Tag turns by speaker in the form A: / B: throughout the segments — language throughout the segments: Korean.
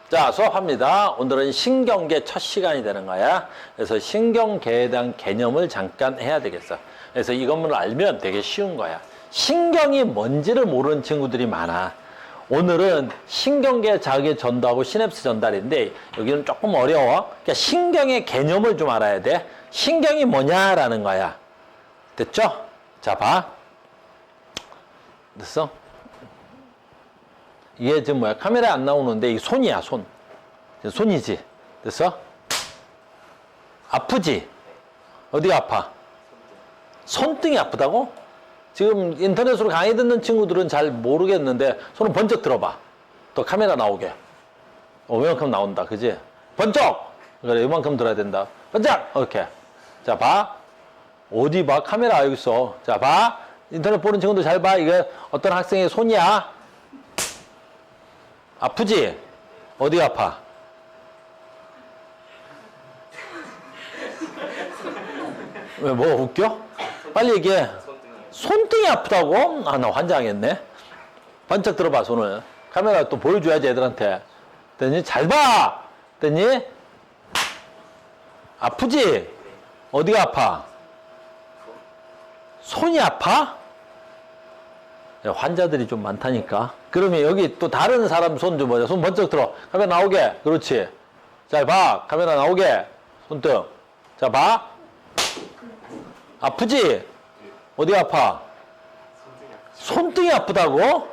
A: 자, 수업합니다. 오늘은 신경계 첫 시간이 되는 거야. 그래서 신경계에 대한 개념을 잠깐 해야 되겠어. 그래서 이것만 알면 되게 쉬운 거야. 신경이 뭔지를 모르는 친구들이 많아. 오늘은 신경계 자극의 전도하고 시냅스 전달인데 여기는 조금 어려워. 그러니까 신경의 개념을 좀 알아야 돼. 신경이 뭐냐라는 거야. 됐죠? 자, 봐. 됐어? 이게 지금 뭐야? 카메라에 안 나오는데 이게 손이야, 손. 손이지. 됐어? 아프지? 어디가 아파? 손등이 아프다고? 지금 인터넷으로 강의 듣는 친구들은 잘 모르겠는데 손을 번쩍 들어봐. 또 카메라 나오게. 이만큼 나온다. 그지? 번쩍! 그래, 이만큼 들어야 된다. 번쩍! 이렇게. 자, 봐. 어디 봐? 카메라 여기 있어. 자, 봐. 인터넷 보는 친구들 잘 봐. 이게 어떤 학생의 손이야. 아프지? 어디가 아파? 왜, 뭐 웃겨? 빨리 얘기해. 손등이 아프다고? 아, 나 환장했네. 반짝 들어봐, 손을. 카메라 또 보여줘야지, 애들한테. 됐니? 잘 봐! 됐니? 아프지? 어디가 아파? 손이 아파? 환자들이 좀 많다니까. 그러면 여기 또 다른 사람 손 좀 보자. 손 번쩍 들어. 카메라 나오게. 그렇지. 잘 봐. 카메라 나오게. 손등. 자, 봐. 아프지? 어디 아파? 손등이 아프다고?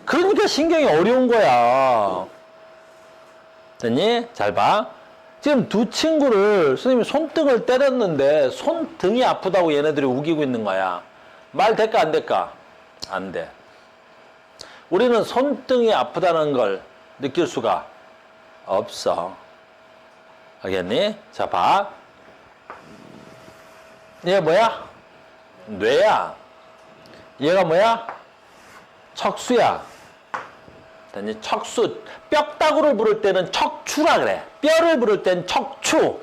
A: 그러니까 신경이 어려운 거야. 됐니? 잘 봐. 지금 두 친구를 선생님이 손등을 때렸는데 손등이 아프다고 얘네들이 우기고 있는 거야. 말 될까 안 될까? 안 돼. 우리는 손등이 아프다는 걸 느낄 수가 없어. 알겠니? 자, 봐. 얘 뭐야? 뇌야. 얘가 뭐야? 척수야. 됐니? 척수. 뼈다구를 부를 때는 척추라 그래. 뼈를 부를 땐 척추.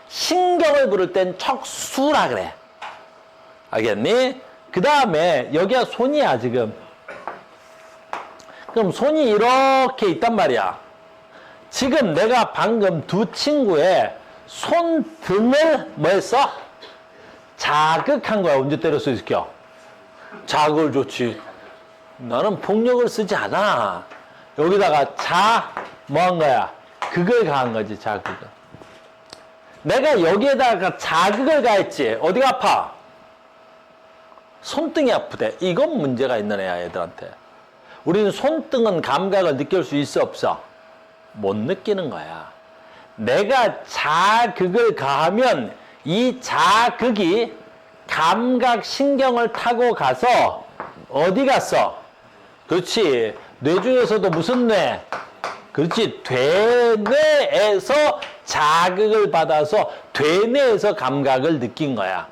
A: 신경을 부를 땐 척수라 그래. 알겠니? 그 다음에 여기가 손이야 지금. 그럼 손이 이렇게 있단 말이야. 지금 내가 방금 두 친구의 손등을 뭐 했어? 자극한 거야. 언제 때렸어 이 새끼야? 자극을 줬지. 나는 폭력을 쓰지 않아. 여기다가 뭐 한 거야? 극을 가한 거지. 자극을. 내가 여기에다가 자극을 가했지. 어디가 아파? 손등이 아프대. 이건 문제가 있는 애야, 애들한테. 우리는 손등은 감각을 느낄 수 있어, 없어? 못 느끼는 거야. 내가 자극을 가하면 이 자극이 감각신경을 타고 가서 어디 갔어? 그렇지. 뇌 중에서도 무슨 뇌? 그렇지. 되뇌에서 자극을 받아서 되뇌에서 감각을 느낀 거야.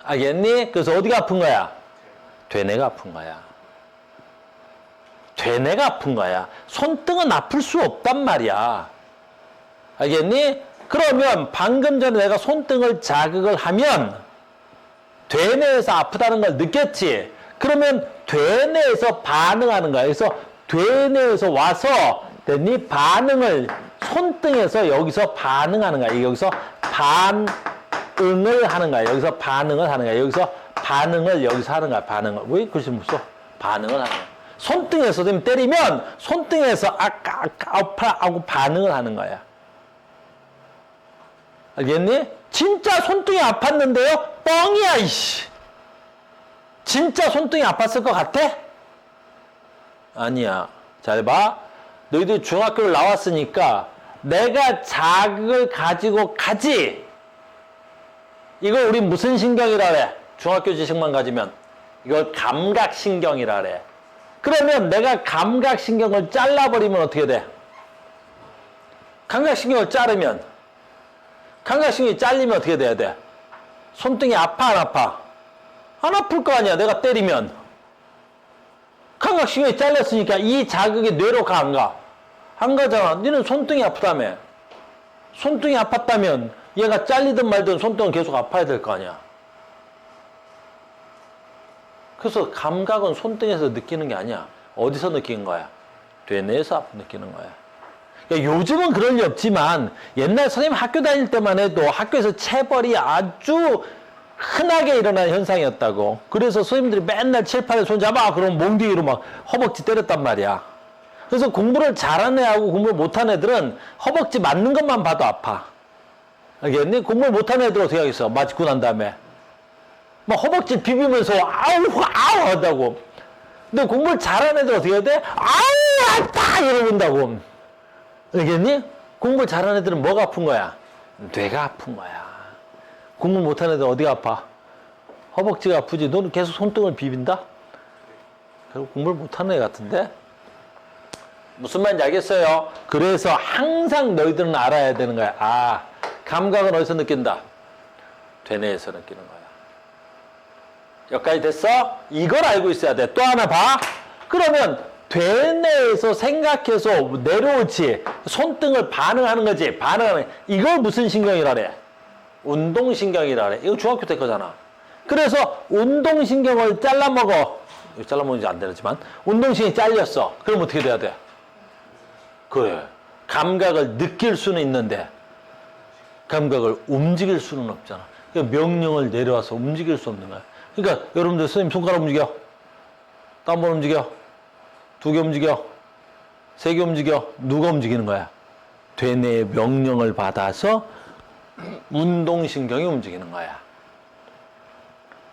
A: 알겠니? 그래서 어디가 아픈 거야? 되뇌가 아픈 거야. 되뇌가 아픈 거야. 손등은 아플 수 없단 말이야. 알겠니? 그러면 방금 전에 내가 손등을 자극을 하면 되뇌에서 아프다는 걸 느꼈지? 그러면 되뇌에서 반응하는 거야. 그래서 되뇌에서 와서 됐니? 반응을 손등에서 여기서 반응하는 거야. 여기서 반응을 하는 거야. 여기서 반응을 하는 거야. 여기서 반응을 여기서 하는 거야. 반응을. 왜 글씨 못 써? 반응을 하는 거야. 손등에서 좀 때리면 손등에서 아파하고 반응을 하는 거야. 알겠니? 진짜 손등이 아팠는데요? 뻥이야, 이씨. 진짜 손등이 아팠을 것 같아? 아니야. 잘 봐. 너희들 중학교를 나왔으니까 내가 자극을 가지고 가지. 이걸 우리 무슨 신경이라 그래? 중학교 지식만 가지면. 이걸 감각신경이라 그래. 그러면 내가 감각신경을 잘라버리면 어떻게 돼? 감각신경을 자르면, 감각신경이 잘리면 어떻게 돼야 돼? 손등이 아파, 안 아파? 안 아플 거 아니야, 내가 때리면. 감각신경이 잘렸으니까 이 자극이 뇌로 가, 안 가? 안 가잖아. 너는 손등이 아프다며. 손등이 아팠다면 얘가 잘리든 말든 손등은 계속 아파야 될 거 아니야. 그래서 감각은 손등에서 느끼는 게 아니야. 어디서 느끼는 거야? 되뇌에서 아픔 느끼는 거야. 그러니까 요즘은 그럴 리 없지만 옛날 선생님 학교 다닐 때만 해도 학교에서 체벌이 아주 흔하게 일어나는 현상이었다고. 그래서 선생님들이 맨날 칠판에 손 잡아 그러면 몽둥이로 막 허벅지 때렸단 말이야. 그래서 공부를 잘하는 애하고 공부를 못하는 애들은 허벅지 맞는 것만 봐도 아파. 알겠니? 공부를 못하는 애들 어떻게 하겠어? 맞고 난 다음에 막 허벅지 비비면서 아우 아우 한다고. 근데 공부를 잘하는 애들 어떻게 해야 돼? 아우 아파 이러는다고. 알겠니? 공부를 잘하는 애들은 뭐가 아픈 거야? 뇌가 아픈 거야. 공부 못하는 애들 어디가 아파? 허벅지가 아프지. 너는 계속 손등을 비빈다? 결국 공부를 못하는 애 같은데? 무슨 말인지 알겠어요? 그래서 항상 너희들은 알아야 되는 거야. 아, 감각은 어디서 느낀다? 되뇌에서 느끼는 거야. 여기까지 됐어? 이걸 알고 있어야 돼. 또 하나 봐. 그러면 되뇌에서 생각해서 내려오지. 손등을 반응하는 거지. 반응하는 이걸 무슨 신경이라 그래? 운동신경이라 그래. 이거 중학교 때 거잖아. 그래서 운동신경을 잘라먹어. 이거 잘라먹는지 안 되지만 운동신경이 잘렸어. 그럼 어떻게 돼야 돼? 그래. 감각을 느낄 수는 있는데 감각을 움직일 수는 없잖아. 그러니까 명령을 내려와서 움직일 수 없는 거야. 그러니까 여러분들 선생님 손가락 움직여. 또 한 번 움직여. 2개 움직여. 3개 움직여. 누가 움직이는 거야? 되뇌의 명령을 받아서 운동신경이 움직이는 거야.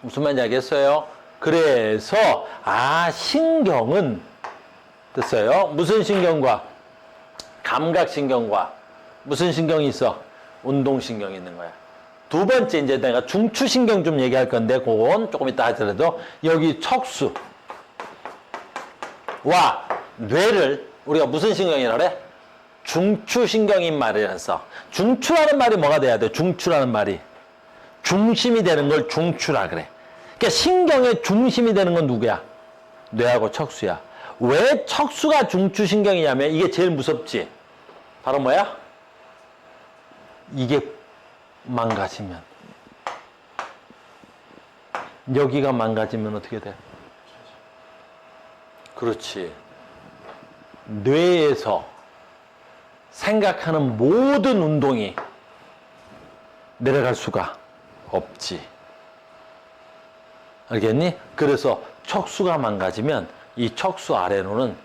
A: 무슨 말인지 알겠어요? 그래서 신경은 됐어요? 무슨 신경과 감각신경과 무슨 신경이 있어? 운동신경이 있는 거야. 두 번째 이제 내가 중추신경 좀 얘기할 건데 그건 조금 이따 하더라도 여기 척수와 뇌를 우리가 무슨 신경이라 그래? 중추신경인 말을 해서 중추라는 말이 뭐가 돼야 돼? 중추라는 말이 중심이 되는 걸 중추라 그래. 그러니까 신경의 중심이 되는 건 누구야? 뇌하고 척수야. 왜 척수가 중추신경이냐면 이게 제일 무섭지. 바로 뭐야? 이게 망가지면 여기가 망가지면 어떻게 돼? 그렇지. 뇌에서 생각하는 모든 운동이 내려갈 수가 없지. 알겠니? 그래서 척수가 망가지면 이 척수 아래로는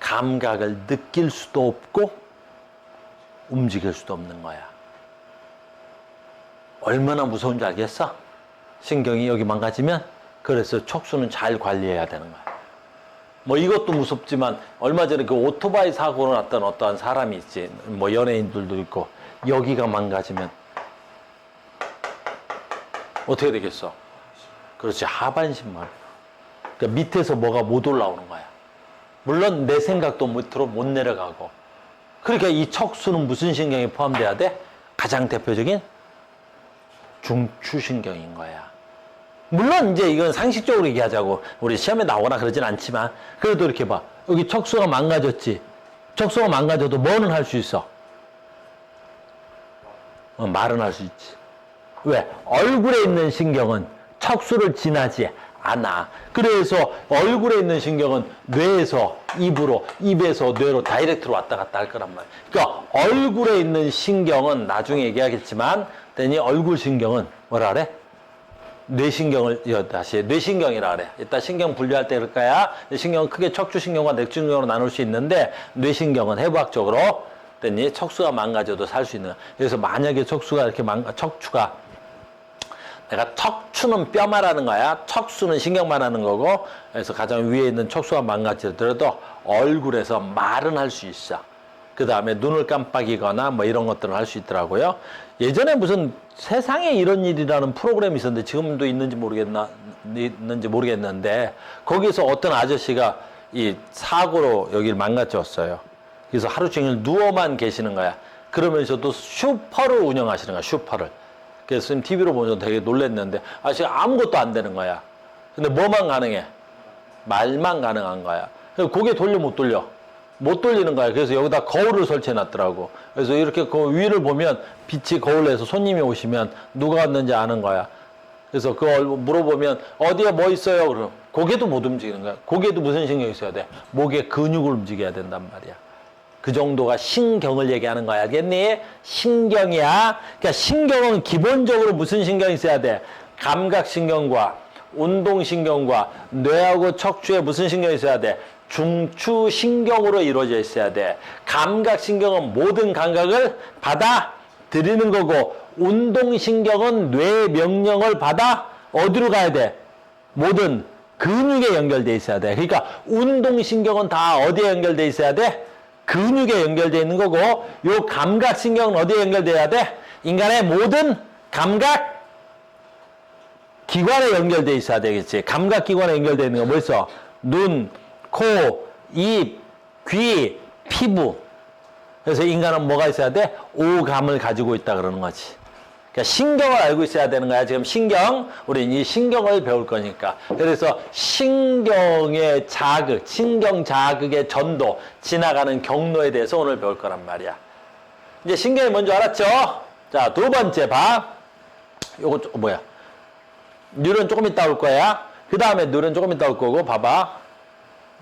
A: 감각을 느낄 수도 없고 움직일 수도 없는 거야. 얼마나 무서운지 알겠어? 신경이 여기 망가지면. 그래서 척수는 잘 관리해야 되는 거야. 뭐 이것도 무섭지만 얼마 전에 그 오토바이 사고로 났던 어떠한 사람이 있지. 뭐 연예인들도 있고 여기가 망가지면 어떻게 되겠어? 그렇지. 하반신만. 그러니까 밑에서 뭐가 못 올라오는 거야. 물론 내 생각도 밑으로 못 내려가고. 그러니까 이 척수는 무슨 신경이 포함돼야 돼? 가장 대표적인 중추신경인 거야. 물론 이제 이건 상식적으로 얘기하자고 우리 시험에 나오거나 그러진 않지만 그래도 이렇게 봐. 여기 척수가 망가졌지. 척수가 망가져도 뭐는 할 수 있어? 말은 할 수 있지. 왜? 얼굴에 있는 신경은 척수를 지나지 않아. 그래서 얼굴에 있는 신경은 뇌에서 입으로, 입에서 뇌로 다이렉트로 왔다 갔다 할 거란 말이야. 그러니까 얼굴에 있는 신경은 나중에 얘기하겠지만 대니 얼굴 신경은 뭐라 그래? 뇌신경을 다시 뇌신경이라 그래. 이따 신경 분류할 때 그럴 거야. 신경은 크게 척추신경과 뇌신경으로 나눌 수 있는데 뇌신경은 해부학적으로 됐니? 척수가 망가져도 살 수 있는 거야. 그래서 만약에 척수가 이렇게 척추가 내가 척추는 뼈 말하는 거야. 척수는 신경 말하는 거고. 그래서 가장 위에 있는 척수가 망가지더라도 얼굴에서 말은 할 수 있어. 그 다음에 눈을 깜빡이거나 뭐 이런 것들을 할 수 있더라고요. 예전에 무슨 세상에 이런 일이라는 프로그램이 있었는데 지금도 있는지 모르겠는데 거기서 어떤 아저씨가 이 사고로 여기를 망가졌어요. 그래서 하루 종일 누워만 계시는 거야. 그러면서도 슈퍼를 운영하시는 거야. 슈퍼를. 그래서 지금 TV로 보면서 되게 놀랐는데 아저씨가 아무것도 안 되는 거야. 근데 뭐만 가능해? 말만 가능한 거야. 고개 돌려 못 돌려? 못 돌리는 거야. 그래서 여기다 거울을 설치해 놨더라고. 그래서 이렇게 그 위를 보면 빛이 거울에서 손님이 오시면 누가 왔는지 아는 거야. 그래서 그걸 물어보면 어디에 뭐 있어요? 그럼 고개도 못 움직이는 거야. 고개도 무슨 신경이 있어야 돼? 목에 근육을 움직여야 된단 말이야. 그 정도가 신경을 얘기하는 거야. 알겠니? 신경이야. 그러니까 신경은 기본적으로 무슨 신경이 있어야 돼? 감각신경과 운동신경과 뇌하고 척추에 무슨 신경이 있어야 돼? 중추신경으로 이루어져 있어야 돼. 감각신경은 모든 감각을 받아들이는 거고 운동신경은 뇌의 명령을 받아 어디로 가야 돼? 모든 근육에 연결돼 있어야 돼. 그러니까 운동신경은 다 어디에 연결돼 있어야 돼? 근육에 연결돼 있는 거고 요 감각신경은 어디에 연결돼야 돼? 인간의 모든 감각 기관에 연결돼 있어야 되겠지. 감각기관에 연결돼 있는 거 뭐 있어? 눈, 코, 입, 귀, 피부. 그래서 인간은 뭐가 있어야 돼? 오감을 가지고 있다 그러는 거지. 그러니까 신경을 알고 있어야 되는 거야. 지금 신경, 우리 이 신경을 배울 거니까. 그래서 신경의 자극, 신경 자극의 전도, 지나가는 경로에 대해서 오늘 배울 거란 말이야. 이제 신경이 뭔지 알았죠? 자, 두 번째 봐. 요거 뭐야? 뉴런 조금 이따 올 거야. 그 다음에 뉴런 조금 이따 올 거고, 봐봐.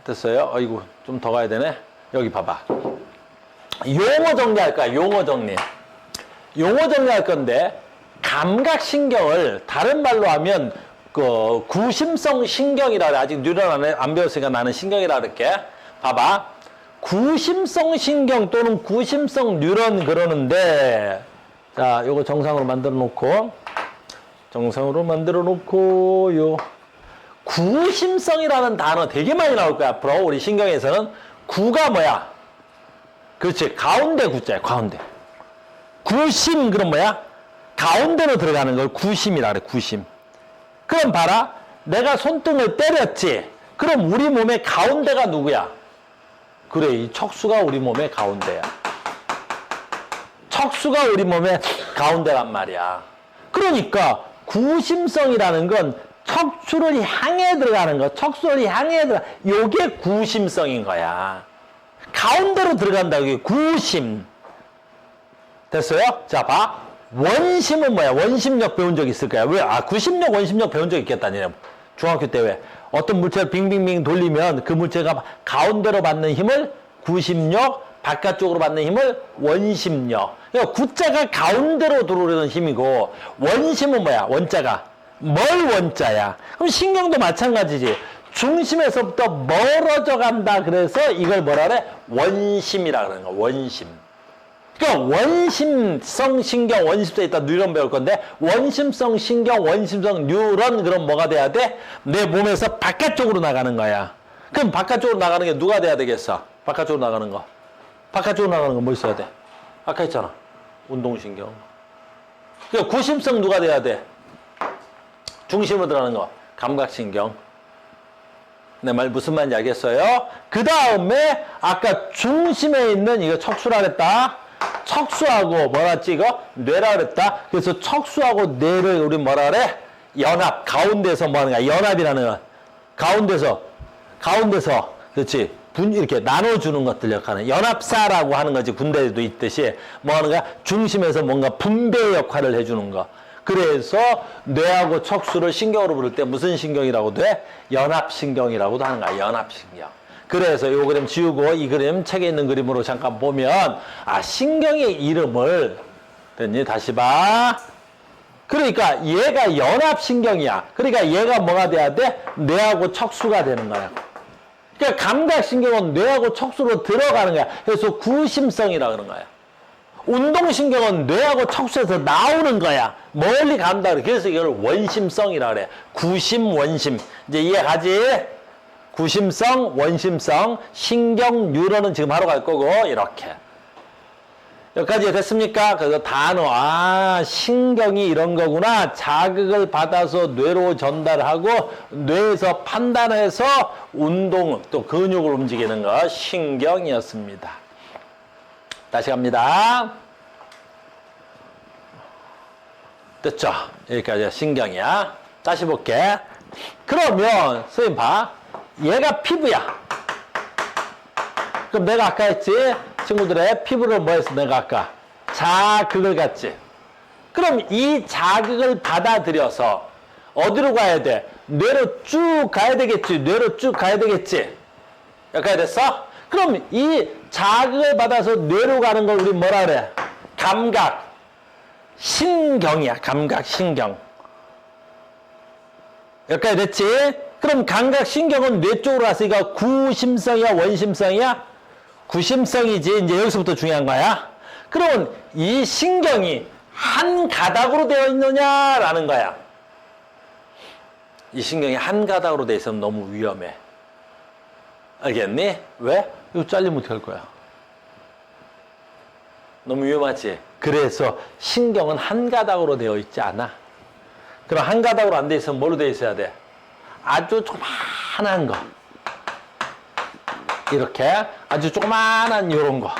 A: 됐어요? 어이구, 좀 더 가야 되네. 여기 봐봐. 용어 정리할 거야, 용어 정리. 용어 정리할 건데, 감각신경을 다른 말로 하면, 구심성 신경이라 그래. 아직 뉴런 안 배웠으니까 나는 신경이라 그럴게. 봐봐. 구심성 신경 또는 구심성 뉴런 그러는데, 자, 요거 정상으로 만들어 놓고, 구심성이라는 단어 되게 많이 나올 거야. 앞으로 우리 신경에서는 구가 뭐야? 그렇지. 가운데 구자야. 가운데. 구심 그럼 뭐야? 가운데로 들어가는 걸 구심이라 그래. 구심. 그럼 봐라. 내가 손등을 때렸지. 그럼 우리 몸의 가운데가 누구야? 그래. 이 척수가 우리 몸의 가운데야. 척수가 우리 몸의 가운데란 말이야. 그러니까 구심성이라는 건 척추를 향해 들어가는 거, 척수를 향해 들어가. 요게 구심성인 거야. 가운데로 들어간다. 이게 구심. 됐어요? 자, 봐. 원심은 뭐야? 원심력 배운 적 있을 거야. 왜? 구심력, 원심력 배운 적 있겠다니. 중학교 때 왜? 어떤 물체를 빙빙빙 돌리면 그 물체가 가운데로 받는 힘을 구심력, 바깥쪽으로 받는 힘을 원심력. 그러니까 구자가 가운데로 들어오려는 힘이고 원심은 뭐야? 원자가. 뭘 원자야? 그럼 신경도 마찬가지지. 중심에서부터 멀어져 간다. 그래서 이걸 뭐라 그래? 원심이라 그러는 거야. 원심. 그러니까 원심성 신경, 원심성에 있다 뉴런 배울 건데 원심성 신경, 원심성 뉴런 그럼 뭐가 돼야 돼? 내 몸에서 바깥쪽으로 나가는 거야. 그럼 바깥쪽으로 나가는 게 누가 돼야 되겠어? 바깥쪽으로 나가는 거. 바깥쪽으로 나가는 거 뭐 있어야 돼? 아까 했잖아. 운동신경. 그러니까 구심성 누가 돼야 돼? 중심으로 들어가는 거. 감각신경. 내 말 무슨 말인지 알겠어요? 그 다음에 아까 중심에 있는 이거 척수라 그랬다. 척수하고 뭐라 했지 이거? 뇌라 그랬다. 그래서 척수하고 뇌를 우리 뭐라 그래? 연합. 가운데서 뭐 하는 거야? 연합이라는 거. 가운데서 그렇지. 이렇게 나눠주는 것들 역할은 연합사라고 하는 거지. 군대에도 있듯이 뭐 하는 거야? 중심에서 뭔가 분배 역할을 해주는 거. 그래서 뇌하고 척수를 신경으로 부를 때 무슨 신경이라고 돼? 연합신경이라고도 하는 거야. 연합신경. 그래서 요 그림 지우고 이 그림 책에 있는 그림으로 잠깐 보면 신경의 이름을 됐니? 다시 봐. 그러니까 얘가 연합신경이야. 그러니까 얘가 뭐가 돼야 돼? 뇌하고 척수가 되는 거야. 그러니까 감각신경은 뇌하고 척수로 들어가는 거야. 그래서 구심성이라 그러는 거야. 운동신경은 뇌하고 척수에서 나오는 거야. 멀리 간다 그래. 그래서 이걸 원심성이라 그래. 구심, 원심. 이제 이해가지? 구심성, 원심성, 신경, 뉴런은 지금 하러 갈 거고 이렇게. 여기까지 됐습니까? 그래서 단어, 신경이 이런 거구나. 자극을 받아서 뇌로 전달하고 뇌에서 판단해서 운동, 또 근육을 움직이는 거 신경이었습니다. 다시 갑니다. 됐죠? 여기까지 신경이야. 다시 볼게. 그러면 선생님 봐. 얘가 피부야. 그럼 내가 아까 했지? 친구들의 피부를 뭐 했어? 내가 아까 자극을 갖지. 그럼 이 자극을 받아들여서 어디로 가야 돼? 뇌로 쭉 가야 되겠지. 뇌로 쭉 가야 되겠지. 여기까지 됐어? 그럼 이 자극을 받아서 뇌로 가는 걸 우리 뭐라 그래? 감각, 신경이야. 감각, 신경. 여기까지 됐지? 그럼 감각, 신경은 뇌 쪽으로 갔으니까 구심성이야? 원심성이야? 구심성이지. 이제 여기서부터 중요한 거야. 그러면 이 신경이 한 가닥으로 되어 있느냐라는 거야. 이 신경이 한 가닥으로 되어 있으면 너무 위험해. 알겠니? 왜? 이거 잘리면 어떻게 할 거야? 너무 위험하지? 그래서 신경은 한 가닥으로 되어 있지 않아. 그럼 한 가닥으로 안 돼 있으면 뭐로 되어 있어야 돼? 아주 조그만한 거. 이렇게 아주 조그만한 요런 거.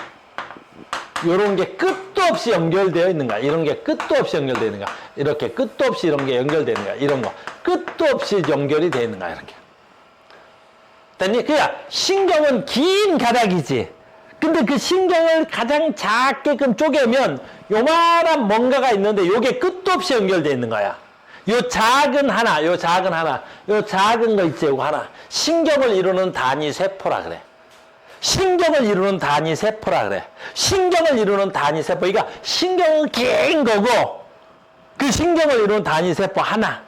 A: 요런 게 끝도 없이 연결되어 있는 거야. 이런 게 끝도 없이 연결되어 있는 거야. 이렇게 끝도 없이 이런 게 연결되는 거야. 이런 거. 끝도 없이 연결이 되어 있는 거야. 이렇게. 됐니? 그러니까 신경은 긴 가닥이지. 근데 그 신경을 가장 작게끔 쪼개면 요만한 뭔가가 있는데 요게 끝도 없이 연결되어 있는 거야. 요 작은 하나, 요 작은 하나, 요 작은 거 있지, 요거 하나. 신경을 이루는 단위 세포라 그래. 신경을 이루는 단위 세포라 그래. 신경을 이루는 단위 세포. 그러니까 신경은 긴 거고 그 신경을 이루는 단위 세포 하나.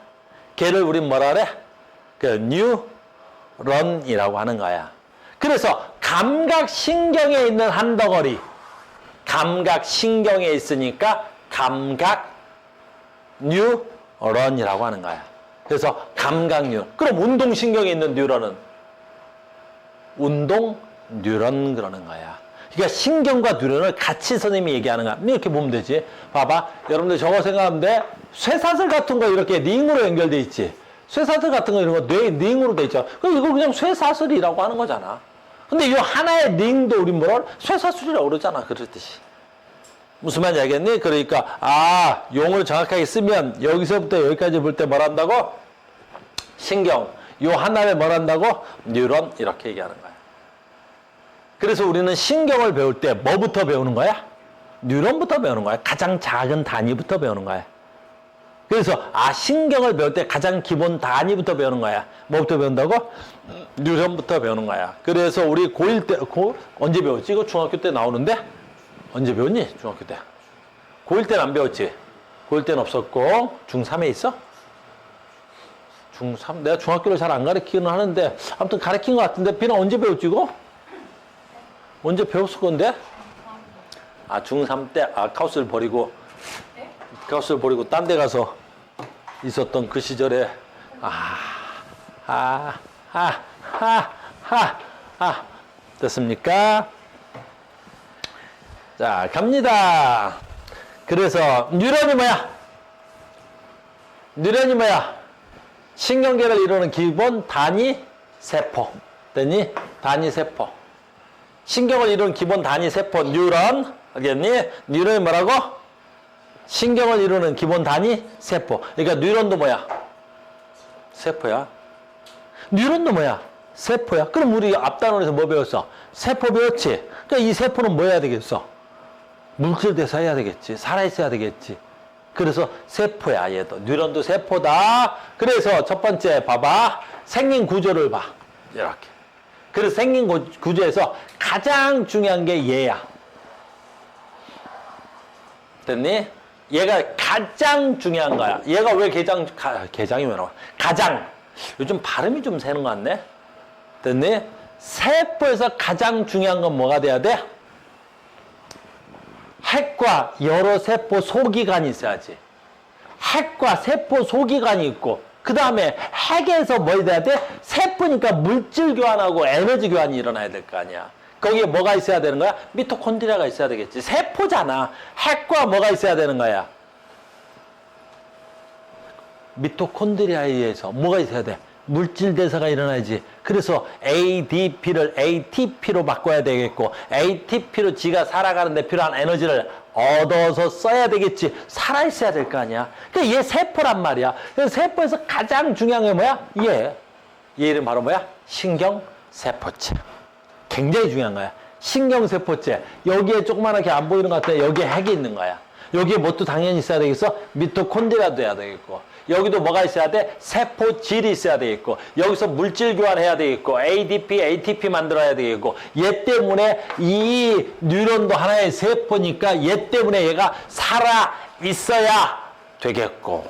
A: 걔를 우린 뭐라 그래? 그 뉴런이라고 하는 거야. 그래서 감각신경에 있는 한 덩어리. 감각신경에 있으니까 감각 뉴런이라고 하는 거야. 그래서 감각뉴. 그럼 운동신경에 있는 뉴런은 운동 뉴런 그러는 거야. 그러니까 신경과 뉴런을 같이 선생님이 얘기하는 거야. 이렇게 보면 되지. 봐봐. 여러분들 저거 생각하면 돼. 쇠사슬 같은 거 이렇게 링으로 연결돼 있지. 쇠사슬 같은 거 이런 거 뇌 링으로 돼 있죠. 그럼 이걸 그냥 쇠사슬이라고 하는 거잖아. 근데 이 하나의 링도 우리 뭐라 쇠사슬이라고 그러잖아. 그렇듯이. 무슨 말인지 알겠니? 그러니까 용을 정확하게 쓰면 여기서부터 여기까지 볼 때 뭘 한다고? 신경. 요 하나를 뭘 한다고? 뉴런 이렇게 얘기하는 거야. 그래서 우리는 신경을 배울 때 뭐부터 배우는 거야? 뉴런부터 배우는 거야. 가장 작은 단위부터 배우는 거야. 그래서 신경을 배울 때 가장 기본 단위부터 배우는 거야. 뭐부터 배운다고? 뉴런부터 배우는 거야. 그래서 우리 고1 때, 언제 배웠지? 이거 중학교 때 나오는데? 언제 배웠니? 중학교 때. 고1 때는 안 배웠지? 고1 때는 없었고 중3에 있어? 중3? 내가 중학교를 잘 안 가르치기는 하는데 아무튼 가르친 것 같은데 비나 언제 배웠지 이거? 언제 배웠을 건데? 중3 때 카우스를 버리고 딴 데 가서 있었던 그 시절에 됐습니까? 자, 갑니다. 그래서 뉴런이 뭐야? 뉴런이 뭐야? 신경계를 이루는 기본 단위 세포. 됐니? 단위 세포. 신경을 이루는 기본 단위 세포 뉴런. 알겠니? 뉴런이 뭐라고? 신경을 이루는 기본 단위 세포. 그러니까 뉴런도 뭐야? 세포야. 뉴런도 뭐야? 세포야. 그럼 우리 앞단원에서 뭐 배웠어? 세포 배웠지? 그러니까 이 세포는 뭐 해야 되겠어? 물질 대사해야 되겠지. 살아있어야 되겠지. 그래서 세포야, 얘도. 뉴런도 세포다. 그래서 첫 번째 봐봐. 생긴 구조를 봐. 이렇게. 그래서 생긴 구조에서 가장 중요한 게 얘야. 됐니? 얘가 가장 중요한 거야. 얘가 왜 개장이 왜 나와? 가장. 요즘 발음이 좀 새는 것 같네? 됐니? 세포에서 가장 중요한 건 뭐가 돼야 돼? 핵과 여러 세포 소기관이 있어야지. 핵과 세포 소기관이 있고, 그 다음에 핵에서 뭐 돼야 돼? 세포니까 물질 교환하고 에너지 교환이 일어나야 될 거 아니야. 거기에 뭐가 있어야 되는 거야? 미토콘드리아가 있어야 되겠지. 세포잖아. 핵과 뭐가 있어야 되는 거야? 미토콘드리아에 의해서 뭐가 있어야 돼? 물질 대사가 일어나야지. 그래서 ADP를 ATP로 바꿔야 되겠고, ATP로 지가 살아가는데 필요한 에너지를 얻어서 써야 되겠지. 살아있어야 될 거 아니야. 그러니까 얘 세포란 말이야. 그래서 세포에서 가장 중요한 게 뭐야? 얘 이름 바로 뭐야? 신경세포체. 굉장히 중요한 거야. 신경세포체. 여기에 조그만하게 안 보이는 것 같아. 여기에 핵이 있는 거야. 여기에 뭣도 당연히 있어야 되겠어? 미토콘드리아도 해야 되겠고, 여기도 뭐가 있어야 돼? 세포질이 있어야 되겠고, 여기서 물질 교환해야 되겠고, ADP, ATP 만들어야 되겠고, 얘 때문에 이 뉴런도 하나의 세포니까 얘 때문에 얘가 살아 있어야 되겠고.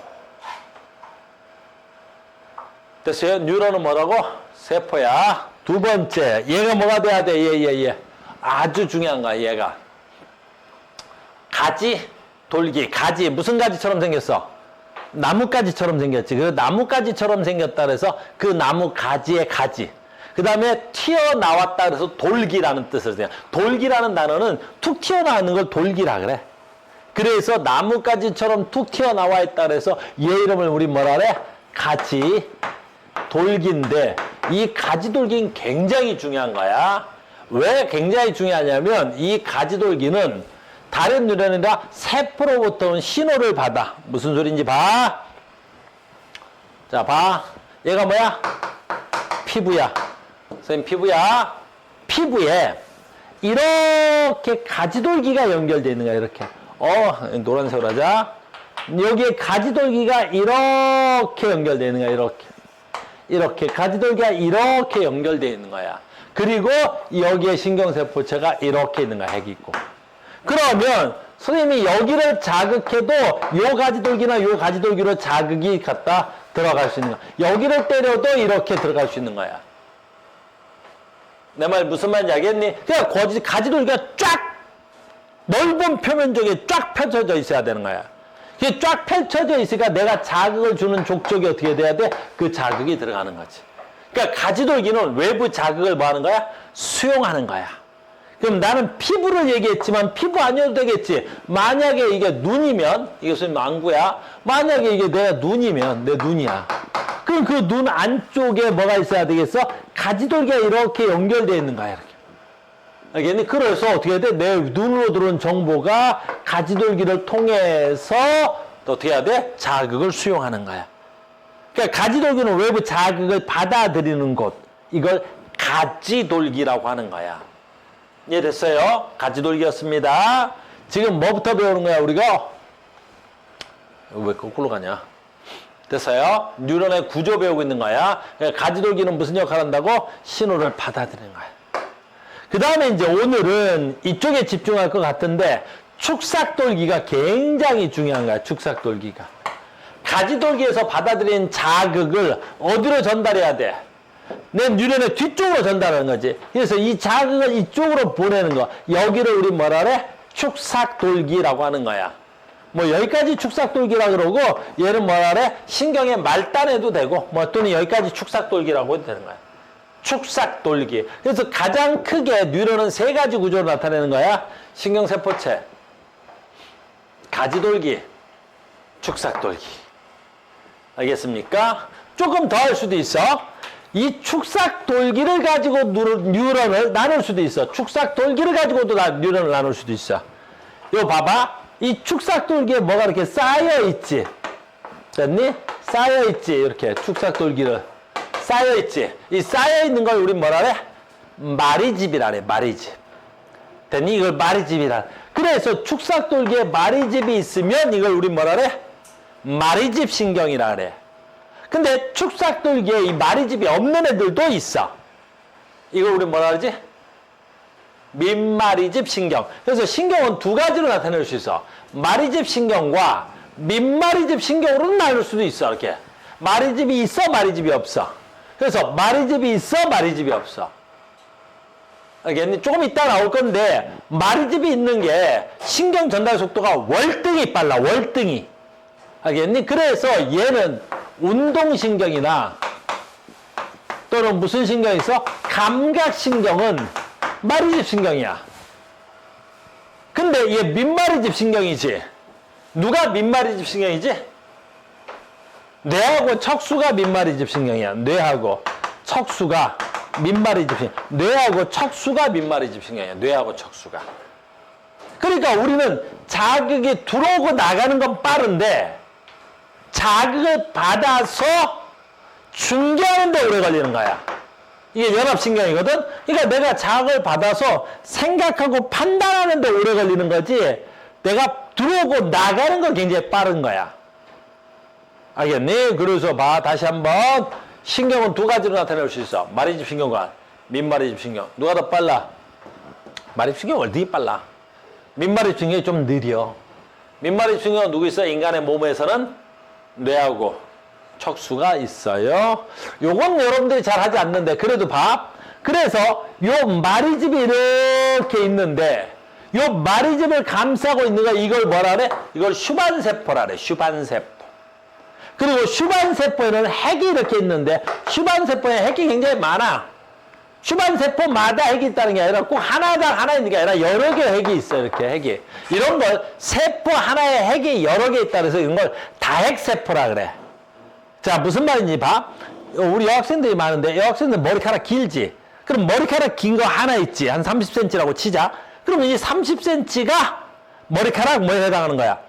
A: 됐어요? 뉴런은 뭐라고? 세포야. 두 번째, 얘가 뭐가 돼야 돼? 얘. 아주 중요한 거야, 얘가. 가지, 돌기. 가지, 무슨 가지처럼 생겼어? 나뭇가지처럼 생겼지. 그 나뭇가지처럼 생겼다 그래서 그 나무 가지의 가지. 그 다음에 튀어나왔다 그래서 돌기라는 뜻을 써요. 돌기라는 단어는 툭 튀어나오는 걸 돌기라 그래. 그래서 나뭇가지처럼 툭 튀어나와 있다 그래서 얘 이름을 우리 뭐라 그래? 가지 돌기인데, 이 가지 돌기는 굉장히 중요한 거야. 왜 굉장히 중요하냐면 이 가지 돌기는 다른 뉴런이라 세포로부터 온 신호를 받아. 무슨 소리인지 봐. 자, 봐. 얘가 뭐야? 피부야. 선생님, 피부야. 피부에 이렇게 가지돌기가 연결되어 있는 거야, 이렇게. 노란색으로 하자. 여기에 가지돌기가 이렇게 연결되어 있는 거야, 이렇게. 이렇게. 가지돌기가 이렇게 연결되어 있는 거야. 그리고 여기에 신경세포체가 이렇게 있는 거야, 핵이 있고. 그러면 선생님이 여기를 자극해도 요 가지돌기나 요 가지돌기로 자극이 갖다 들어갈 수 있는 거야. 여기를 때려도 이렇게 들어갈 수 있는 거야. 내 말 무슨 말인지 알겠니? 그냥 가지돌기가 쫙 넓은 표면 쪽에 쫙 펼쳐져 있어야 되는 거야. 이게 쫙 펼쳐져 있으니까 내가 자극을 주는 족적이 어떻게 돼야 돼? 그 자극이 들어가는 거지. 그러니까 가지돌기는 외부 자극을 뭐 하는 거야? 수용하는 거야. 그럼 나는 피부를 얘기했지만 피부 아니어도 되겠지. 만약에 이게 눈이면, 이것은 망구야. 만약에 이게 내가 눈이면 내 눈이야. 그럼 그 눈 안쪽에 뭐가 있어야 되겠어? 가지돌기가 이렇게 연결되어 있는 거야, 이렇게. 알겠니? 그래서 어떻게 해야 돼? 내 눈으로 들어온 정보가 가지돌기를 통해서 어떻게 해야 돼? 자극을 수용하는 거야. 그러니까 가지돌기는 외부 자극을 받아들이는 곳. 이걸 가지돌기라고 하는 거야. 이해됐어요? 가지돌기였습니다. 지금 뭐부터 배우는 거야, 우리가? 왜 거꾸로 가냐? 됐어요? 뉴런의 구조 배우고 있는 거야. 그러니까 가지돌기는 무슨 역할을 한다고? 신호를 받아들이는 거야. 그 다음에 이제 오늘은 이쪽에 집중할 것 같은데, 축삭돌기가 굉장히 중요한 거야, 축삭돌기가. 가지돌기에서 받아들인 자극을 어디로 전달해야 돼? 내 뉴런의 뒤쪽으로 전달하는 거지. 그래서 이 자극을 이쪽으로 보내는 거. 여기를 우리 뭐라 그래? 축삭돌기라고 하는 거야. 뭐 여기까지 축삭돌기라 그러고, 얘는 뭐라 그래? 신경의 말단에도 되고, 뭐 또는 여기까지 축삭돌기라고 해도 되는 거야. 축삭돌기. 그래서 가장 크게 뉴런은 세 가지 구조로 나타내는 거야. 신경세포체, 가지돌기, 축삭돌기. 알겠습니까? 조금 더 할 수도 있어. 이 축삭돌기를 가지고 뉴런을 나눌 수도 있어. 축삭돌기를 가지고도 뉴런을 나눌 수도 있어. 이거 봐봐. 이 축삭돌기에 뭐가 이렇게 쌓여있지. 됐니? 쌓여있지. 이렇게 축삭돌기를. 쌓여있지. 이 쌓여있는 걸 우리 뭐라 그래? 마리집이라 그래. 마리집. 됐니? 이걸 마리집이라. 그래서 축삭돌기에 마리집이 있으면 이걸 우리 뭐라 그래? 마리집 신경이라 그래. 근데 축삭돌기에 이 마리집이 없는 애들도 있어. 이걸 우리 뭐라 그러지? 민마리집 신경. 그래서 신경은 두 가지로 나타낼 수 있어. 마리집 신경과 민마리집 신경으로 나눌 수도 있어. 이렇게. 마리집이 있어, 마리집이 없어. 그래서 마리집이 있어, 마리집이 없어. 알겠니? 조금 이따 나올 건데, 마리집이 있는 게 신경 전달 속도가 월등히 빨라, 월등히. 알겠니? 그래서 얘는 운동신경이나 또는 무슨 신경이 있어? 감각신경은 마리집 신경이야. 근데 얘 민마리집 신경이지. 누가 민마리집 신경이지? 뇌하고 척수가 민마리집 신경이야. 뇌하고 척수가 민마리집 신경. 뇌하고 척수가 민마리집 신경이야. 뇌하고 척수가. 그러니까 우리는 자극이 들어오고 나가는 건 빠른데 자극을 받아서 중계하는 데 오래 걸리는 거야. 이게 연합신경이거든? 그러니까 내가 자극을 받아서 생각하고 판단하는 데 오래 걸리는 거지, 내가 들어오고 나가는 건 굉장히 빠른 거야. 알겠니? 그래서 봐. 다시 한번. 신경은 두 가지로 나타낼 수 있어. 마리집 신경과 민마리집 신경. 누가 더 빨라? 마리집 신경은 어디 빨라? 민마리집 신경이 좀 느려. 민마리집 신경은 누구 있어? 인간의 몸에서는 뇌하고 척수가 있어요. 요건 여러분들이 잘 하지 않는데 그래도 봐. 그래서 요 마리집이 이렇게 있는데 요 마리집을 감싸고 있는 거 이걸 뭐라 그래? 이걸 슈반세포라 그래. 슈반세포. 그리고 슈반세포에는 핵이 이렇게 있는데 슈반세포에 핵이 굉장히 많아. 슈반세포마다 핵이 있다는 게 아니라 꼭 하나당 하나 있는 게 아니라 여러 개 핵이 있어. 이렇게 핵이. 이런 걸 세포 하나에 핵이 여러 개 있다 그래서 이런 걸 다핵세포라 그래. 자, 무슨 말인지 봐. 우리 여학생들이 많은데 여학생들 머리카락 길지? 그럼 머리카락 긴 거 하나 있지. 한 30cm라고 치자. 그럼 이 30cm가 머리카락 뭐에 해당하는 거야?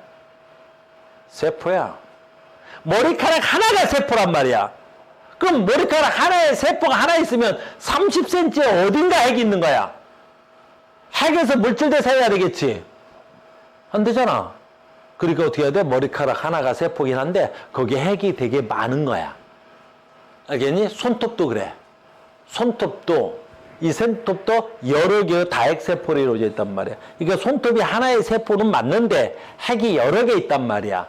A: 세포야. 머리카락 하나가 세포란 말이야. 그럼 머리카락 하나에 세포가 하나 있으면 30cm에 어딘가 핵이 있는 거야. 핵에서 물질 대사해야 되겠지. 안 되잖아. 그러니까 어떻게 해야 돼? 머리카락 하나가 세포긴 한데 거기에 핵이 되게 많은 거야. 알겠니? 손톱도 그래. 이 손톱도 여러 개의 다핵세포로 이루어져 있단 말이야. 그러니까 손톱이 하나의 세포는 맞는데 핵이 여러 개 있단 말이야.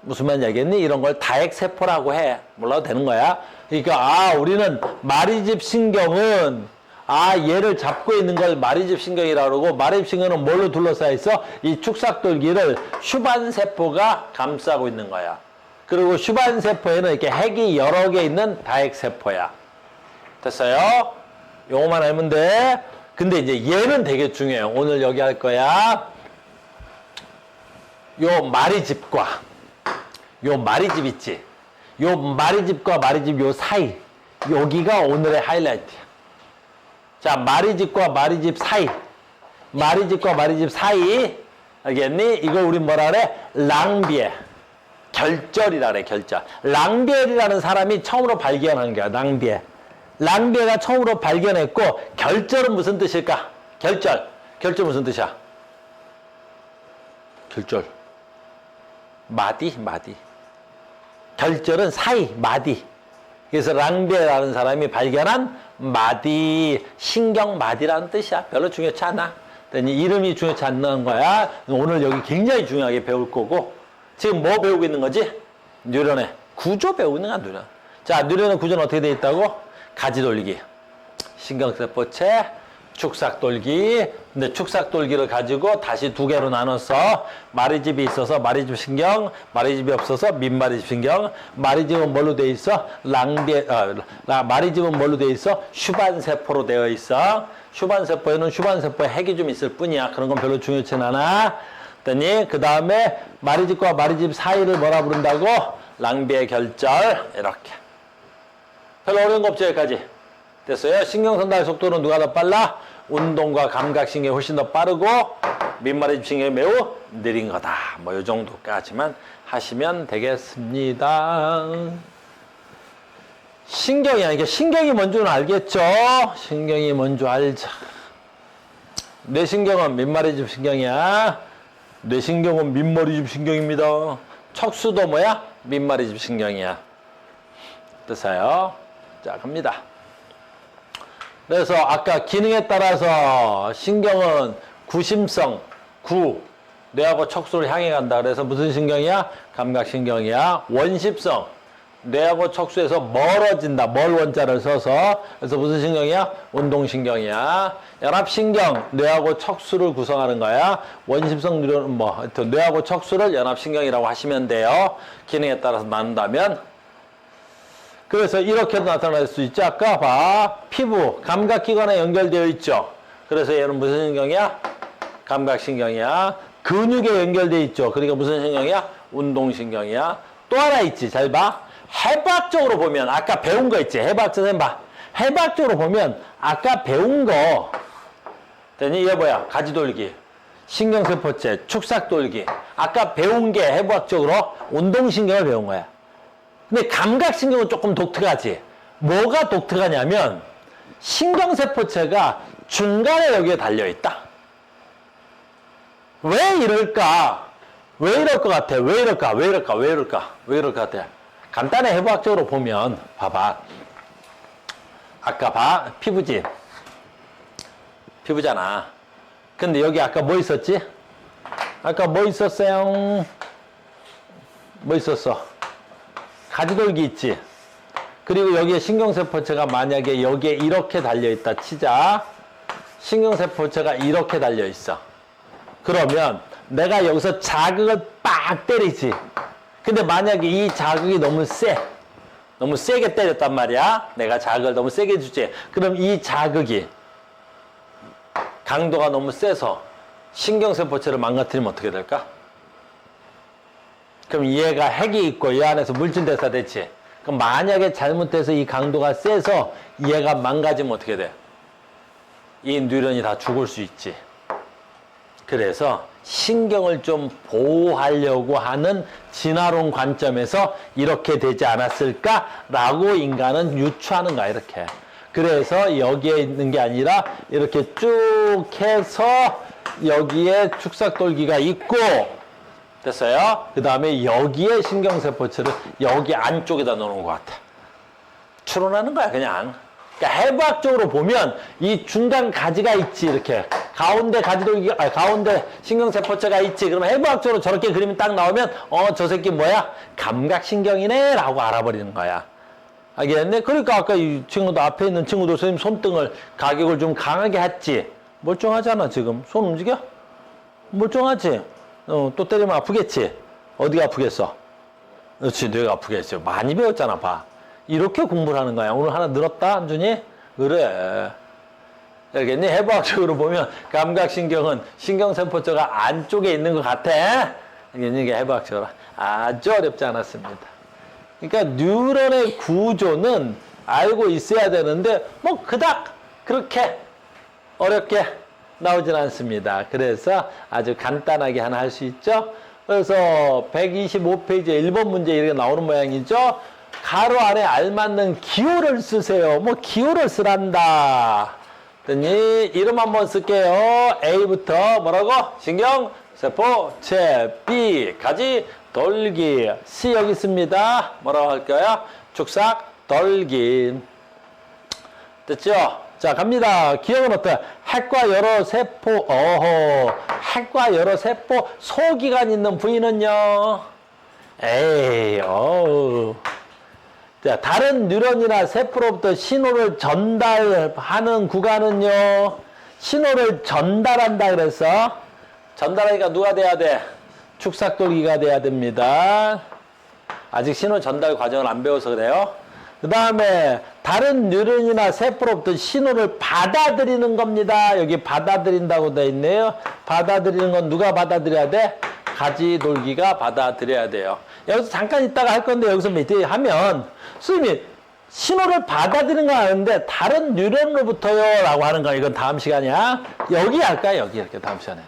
A: 무슨 말인지 알겠니? 이런 걸 다핵세포라고 해. 몰라도 되는 거야. 그러니까 우리는 마리집 신경은 얘를 잡고 있는 걸 마리집 신경이라고 그러고 마리집 신경은 뭘로 둘러싸여 있어? 이 축삭돌기를 슈반세포가 감싸고 있는 거야. 그리고 슈반세포에는 이렇게 핵이 여러 개 있는 다핵세포야. 됐어요? 요거만 알면 돼. 근데 이제 얘는 되게 중요해요. 오늘 여기 할 거야. 요 마리집과 요 마리집 있지? 요 마리집과 마리집 요 사이. 여기가 오늘의 하이라이트야. 자, 마리집과 마리집 사이. 마리집과 마리집 사이. 알겠니? 이거 우리 뭐라 그래? 랑비에. 결절이라 그래, 결절. 랑비엘이라는 사람이 처음으로 발견한 거야, 랑비에. 랑비에가 처음으로 발견했고, 결절은 무슨 뜻일까? 결절. 결절 무슨 뜻이야? 결절. 마디. 결절은 사이, 마디. 그래서 랑비에라는 사람이 발견한 마디, 신경마디라는 뜻이야. 별로 중요치 않아. 이름이 중요치 않는 거야. 오늘 여기 굉장히 중요하게 배울 거고, 지금 뭐 배우고 있는 거지? 뉴런의 구조 배우고 있는 거야, 뉴런. 자, 뉴런의 구조는 어떻게 되어 있다고? 가지 돌기, 신경세포체, 축삭 돌기. 근데 축삭 돌기를 가지고 다시 두 개로 나눠서 마리집이 있어서 마리집 신경, 마리집이 없어서 민마리집 신경. 마리집은 뭘로 되어 있어? 마리집은 뭘로 되어 있어? 슈반세포로 되어 있어. 슈반세포에는 슈반세포에 핵이 좀 있을 뿐이야. 그런 건 별로 중요치 않아. 그 다음에 마리집과 마리집 사이를 뭐라 부른다고? 랑비의 결절. 이렇게. 별로 어려운 거 없죠, 여기까지. 됐어요? 신경 전달 속도는 누가 더 빨라? 운동과 감각신경이 훨씬 더 빠르고 민마리집 신경이 매우 느린 거다. 뭐 이 정도까지만 하시면 되겠습니다. 신경이 아니니까 신경이 뭔지는 알겠죠? 신경이 뭔지 알자. 뇌신경은 민마리집 신경이야. 뇌신경은 민머리집 신경입니다. 척수도 뭐야? 민마리집 신경이야. 됐어요? 자, 갑니다. 그래서 아까 기능에 따라서 신경은 구심성, 뇌하고 척수를 향해 간다. 그래서 무슨 신경이야? 감각신경이야. 원심성, 뇌하고 척수에서 멀어진다. 멀 원자를 써서. 그래서 무슨 신경이야? 운동신경이야. 연합신경, 뇌하고 척수를 구성하는 거야. 원심성 하여튼 뇌하고 척수를 연합신경이라고 하시면 돼요. 기능에 따라서 나눈다면. 그래서 이렇게도 나타날 수 있죠. 아까 봐. 피부, 감각기관에 연결되어 있죠. 그래서 얘는 무슨 신경이야? 감각신경이야. 근육에 연결되어 있죠. 그러니까 무슨 신경이야? 운동신경이야. 또 하나 있지. 잘 봐. 해부학적으로 보면 아까 배운 거 있지. 해부학적 선생님 봐. 해부학적으로 보면 아까 배운 거 되니? 이게 뭐야? 가지돌기, 신경세포체, 축삭돌기. 아까 배운 게 해부학적으로 운동신경을 배운 거야. 근데 감각신경은 조금 독특하지. 뭐가 독특하냐면 신경세포체가 중간에 여기에 달려있다. 왜 이럴까? 왜 이럴 것 같아? 왜 이럴까? 왜 이럴까? 왜 이럴까? 왜 이럴 것 같아? 간단히 해부학적으로 보면, 봐봐. 아까 봐. 피부지? 피부잖아. 근데 여기 아까 뭐 있었지? 아까 뭐 있었어요? 뭐 있었어? 가지돌기 있지? 그리고 여기에 신경세포체가 만약에 여기에 이렇게 달려있다 치자. 신경세포체가 이렇게 달려있어. 그러면 내가 여기서 자극을 빡 때리지. 근데 만약에 이 자극이 너무 세. 너무 세게 때렸단 말이야. 내가 자극을 너무 세게 주지. 그럼 이 자극이 강도가 너무 세서 신경세포체를 망가뜨리면 어떻게 될까? 그럼 얘가 핵이 있고 이 안에서 물질 대사됐지. 그럼 만약에 잘못돼서 이 강도가 세서 얘가 망가지면 어떻게 돼? 이 뉴런이 다 죽을 수 있지. 그래서 신경을 좀 보호하려고 하는 진화론 관점에서 이렇게 되지 않았을까라고 인간은 유추하는 거야, 이렇게. 그래서 여기에 있는 게 아니라 이렇게 쭉 해서 여기에 축삭돌기가 있고, 됐어요? 그 다음에 여기에 신경세포체를 여기 안쪽에다 놓는 것 같아. 추론하는 거야, 그냥. 그러니까 해부학적으로 보면 이 중간 가지가 있지, 이렇게. 가운데 가지돌기가, 가운데 신경세포체가 있지. 그러면 해부학적으로 저렇게 그림이 딱 나오면, 저 새끼 뭐야? 감각신경이네? 라고 알아버리는 거야. 알겠네? 그러니까 아까 이 친구도 앞에 있는 친구도 선생님 손등을 가격을 좀 강하게 했지. 멀쩡하잖아, 지금. 손 움직여? 멀쩡하지? 또 때리면 아프겠지? 어디가 아프겠어? 그렇지, 뇌가 아프겠죠. 많이 배웠잖아, 봐. 이렇게 공부를 하는 거야. 오늘 하나 늘었다, 한준이? 그래. 알겠니? 해부학적으로 보면 감각신경은 신경세포체가 안쪽에 있는 것 같아. 알겠니? 이게 해부학적으로 아주 어렵지 않았습니다. 그러니까 뉴런의 구조는 알고 있어야 되는데 뭐 그닥 그렇게 어렵게 나오진 않습니다. 그래서 아주 간단하게 하나 할 수 있죠. 그래서 125페이지에 1번 문제 이렇게 나오는 모양이죠. 가로 안에 알맞는 기호를 쓰세요. 뭐 기호를 쓰란다. 그랬더니 이름 한번 쓸게요. A부터 뭐라고? 신경세포체, B 가지 돌기, C 여기 있습니다. 뭐라고 할까요? 축삭 돌기. 됐죠? 자, 갑니다. 기억은 어때요? 핵과 여러 세포, 핵과 여러 세포, 소기관 있는 부위는요? 에이, 자, 다른 뉴런이나 세포로부터 신호를 전달하는 구간은요? 신호를 전달한다 그래서, 전달하니까 누가 돼야 돼? 축삭돌기가 돼야 됩니다. 아직 신호 전달 과정을 안 배워서 그래요. 그 다음에 다른 뉴런이나 세포로부터 신호를 받아들이는 겁니다. 여기 받아들인다고 되어 있네요. 받아들이는 건 누가 받아들여야 돼? 가지돌기가 받아들여야 돼요. 여기서 잠깐 있다가 할 건데 여기서 밑에 하면 선생님이 신호를 받아들이는 건 아는데 다른 뉴런으로부터요 라고 하는 거 이건 다음 시간이야. 여기 할까요? 여기 이렇게 다음 시간에.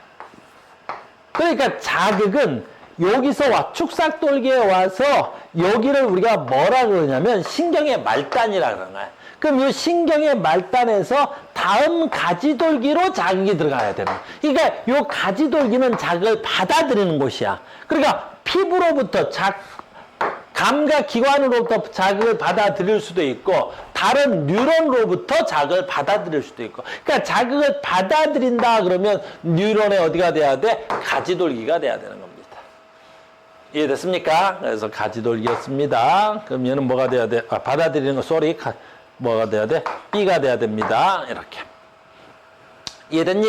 A: 그러니까 자극은 여기서 와, 축삭돌기에 와서 여기를 우리가 뭐라 그러냐면 신경의 말단이라 그러는 거야. 그럼 이 신경의 말단에서 다음 가지돌기로 자극이 들어가야 되는 거야. 그러니까 이 가지돌기는 자극을 받아들이는 곳이야. 그러니까 피부로부터 감각기관으로부터 자극을 받아들일 수도 있고 다른 뉴런으로부터 자극을 받아들일 수도 있고 그러니까 자극을 받아들인다 그러면 뉴런의 어디가 돼야 돼? 가지돌기가 돼야 되는 겁니다. 이해됐습니까? 그래서 가지돌기였습니다. 그럼 얘는 뭐가 돼야 돼? 받아들이는 거 뭐가 돼야 돼? B가 돼야 됩니다. 이렇게. 이해됐니?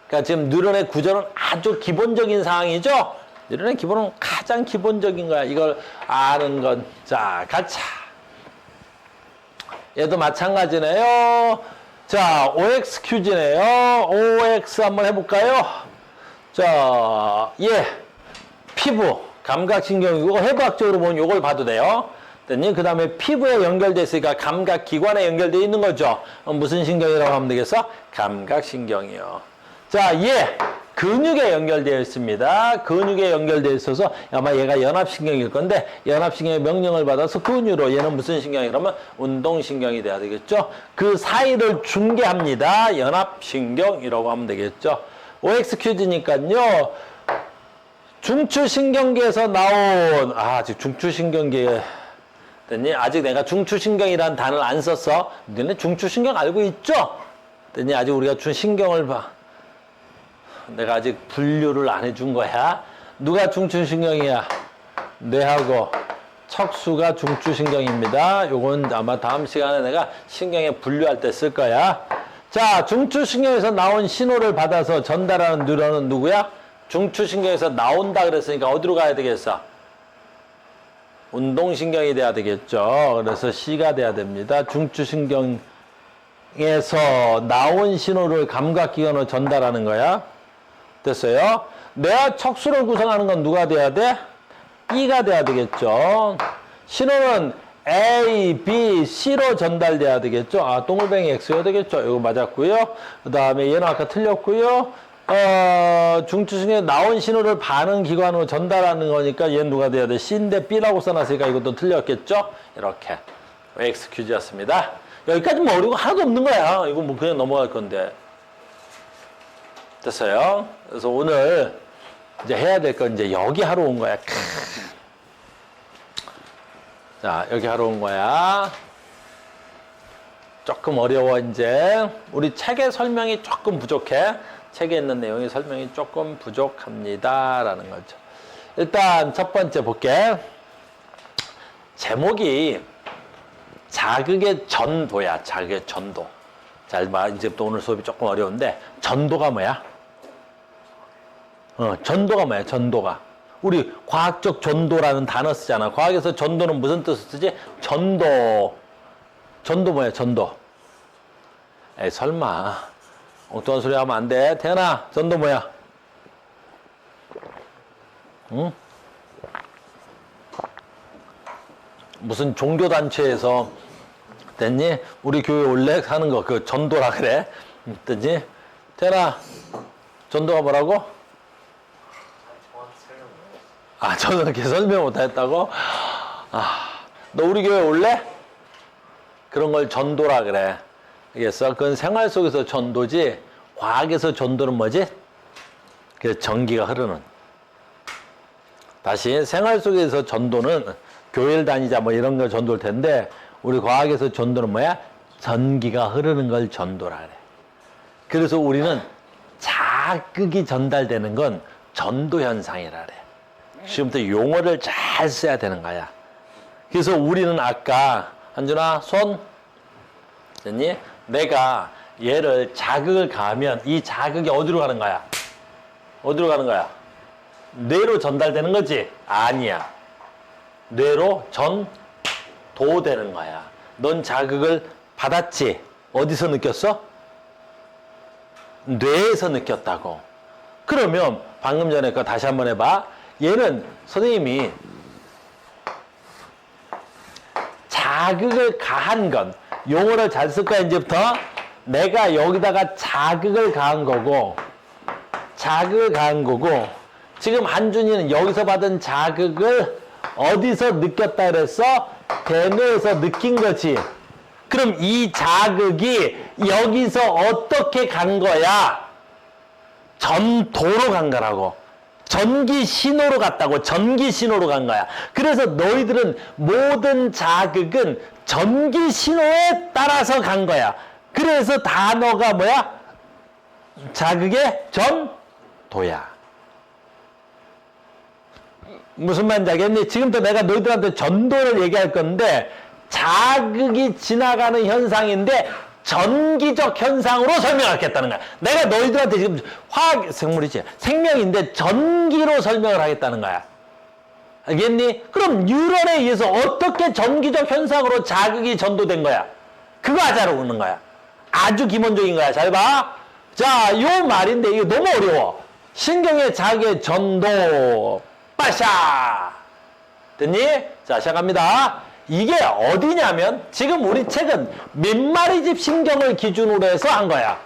A: 그러니까 지금 뉴런의 구조는 아주 기본적인 상황이죠? 뉴런의 기본은 가장 기본적인 거야. 이걸 아는 건. 자, 가자. 얘도 마찬가지네요. 자, OX 퀴즈네요. OX 한번 해볼까요? 자, 피부. 감각신경이고 해부학적으로 보면 이걸 봐도 돼요. 그 다음에 피부에 연결돼 있으니까 감각기관에 연결돼 있는 거죠. 무슨 신경이라고 하면 되겠어? 감각신경이요. 자, 근육에 연결되어 있습니다. 근육에 연결되어 있어서 아마 얘가 연합신경일 건데 연합신경의 명령을 받아서 근육으로 얘는 무슨 신경이 그러면 운동신경이 돼야 되겠죠. 그 사이를 중개합니다. 연합신경이라고 하면 되겠죠. OX 퀴즈니까요. 중추신경계에서 나온, 지금 중추신경계, 됐니? 아직 내가 중추신경이라는 단어를 안 썼어. 너네 중추신경 알고 있죠? 됐니? 아직 우리가 신경을 봐. 내가 아직 분류를 안 해준 거야. 누가 중추신경이야? 뇌하고 척수가 중추신경입니다. 요건 아마 다음 시간에 내가 신경에 분류할 때 쓸 거야. 자, 중추신경에서 나온 신호를 받아서 전달하는 뉴런은 누구야? 중추신경에서 나온다 그랬으니까 어디로 가야 되겠어? 운동신경이 돼야 되겠죠. 그래서 C가 돼야 됩니다. 중추신경에서 나온 신호를 감각기관으로 전달하는 거야. 됐어요? 뇌와 척수를 구성하는 건 누가 돼야 돼? E가 돼야 되겠죠. 신호는 A, B, C로 전달돼야 되겠죠. 동글뱅이 X여야 되겠죠. 이거 맞았고요. 그 다음에 얘는 아까 틀렸고요. 중추신경에 나온 신호를 반응기관으로 전달하는 거니까 얘는 누가 돼야 돼? C인데 B라고 써놨으니까 이것도 틀렸겠죠. 이렇게 X 퀴즈였습니다. 여기까지 뭐 어려운 거 하나도 없는 거야. 이거 뭐 그냥 넘어갈 건데. 됐어요. 그래서 오늘 이제 해야 될 건 이제 여기 하러 온 거야. 자, 여기 하러 온 거야. 조금 어려워, 이제. 우리 책의 설명이 조금 부족해. 책에 있는 내용의 설명이 조금 부족합니다. 라는 거죠. 일단 첫 번째 볼게. 제목이 자극의 전도야. 자극의 전도. 자, 이제부터 오늘 수업이 조금 어려운데, 전도가 뭐야? 전도가 뭐야? 전도가. 우리 과학적 전도라는 단어 쓰잖아. 과학에서 전도는 무슨 뜻을 쓰지? 전도. 전도 뭐야? 전도. 에이, 설마. 엉뚱한 소리 하면 안 돼. 태연아, 전도 뭐야? 응? 무슨 종교단체에서 됐니? 우리 교회 원래 하는 거, 그 전도라 그래. 됐니? 태연아, 전도가 뭐라고? 저는 이렇게 설명 못했다고? 너 우리 교회 올래? 그런 걸 전도라 그래. 알겠어? 그건 생활 속에서 전도지, 과학에서 전도는 뭐지? 그 전기가 흐르는. 다시, 생활 속에서 전도는 교회를 다니자 뭐 이런 걸 전도일 텐데, 우리 과학에서 전도는 뭐야? 전기가 흐르는 걸 전도라 그래. 그래서 우리는 자극이 전달되는 건 전도 현상이라 그래. 지금부터 용어를 잘 써야 되는 거야. 그래서 우리는 아까, 한준아, 손, 됐니? 내가 얘를 자극을 가하면 이 자극이 어디로 가는 거야? 어디로 가는 거야? 뇌로 전달되는 거지? 아니야. 뇌로 전도되는 거야. 넌 자극을 받았지? 어디서 느꼈어? 뇌에서 느꼈다고. 그러면 방금 전에 거 다시 한번 해봐. 얘는 선생님이 자극을 가한 건, 용어를 잘 쓸 거야, 이제부터. 내가 여기다가 자극을 가한 거고, 지금 한준이는 여기서 받은 자극을 어디서 느꼈다 그랬어? 대뇌에서 느낀 거지. 그럼 이 자극이 여기서 어떻게 간 거야? 전도로 간 거라고. 전기 신호로 갔다고. 전기 신호로 간 거야. 그래서 너희들은 모든 자극은 전기 신호에 따라서 간 거야. 그래서 단어가 뭐야? 자극의 전도야. 무슨 말인지 알겠니? 지금부터 내가 너희들한테 전도를 얘기할 건데, 자극이 지나가는 현상인데 전기적 현상으로 설명하겠다는 거야. 내가 너희들한테 지금 화학 생물이지, 생명인데 전기로 설명을 하겠다는 거야. 알겠니? 그럼 뉴런에 의해서 어떻게 전기적 현상으로 자극이 전도된 거야? 그거 하자로 오는 거야. 아주 기본적인 거야. 잘 봐. 자, 요 말인데 이거 너무 어려워. 신경의 자극의 전도. 빠샤. 됐니? 자, 시작합니다. 이게 어디냐면, 지금 우리 책은 민마리집 신경을 기준으로 해서 한 거야.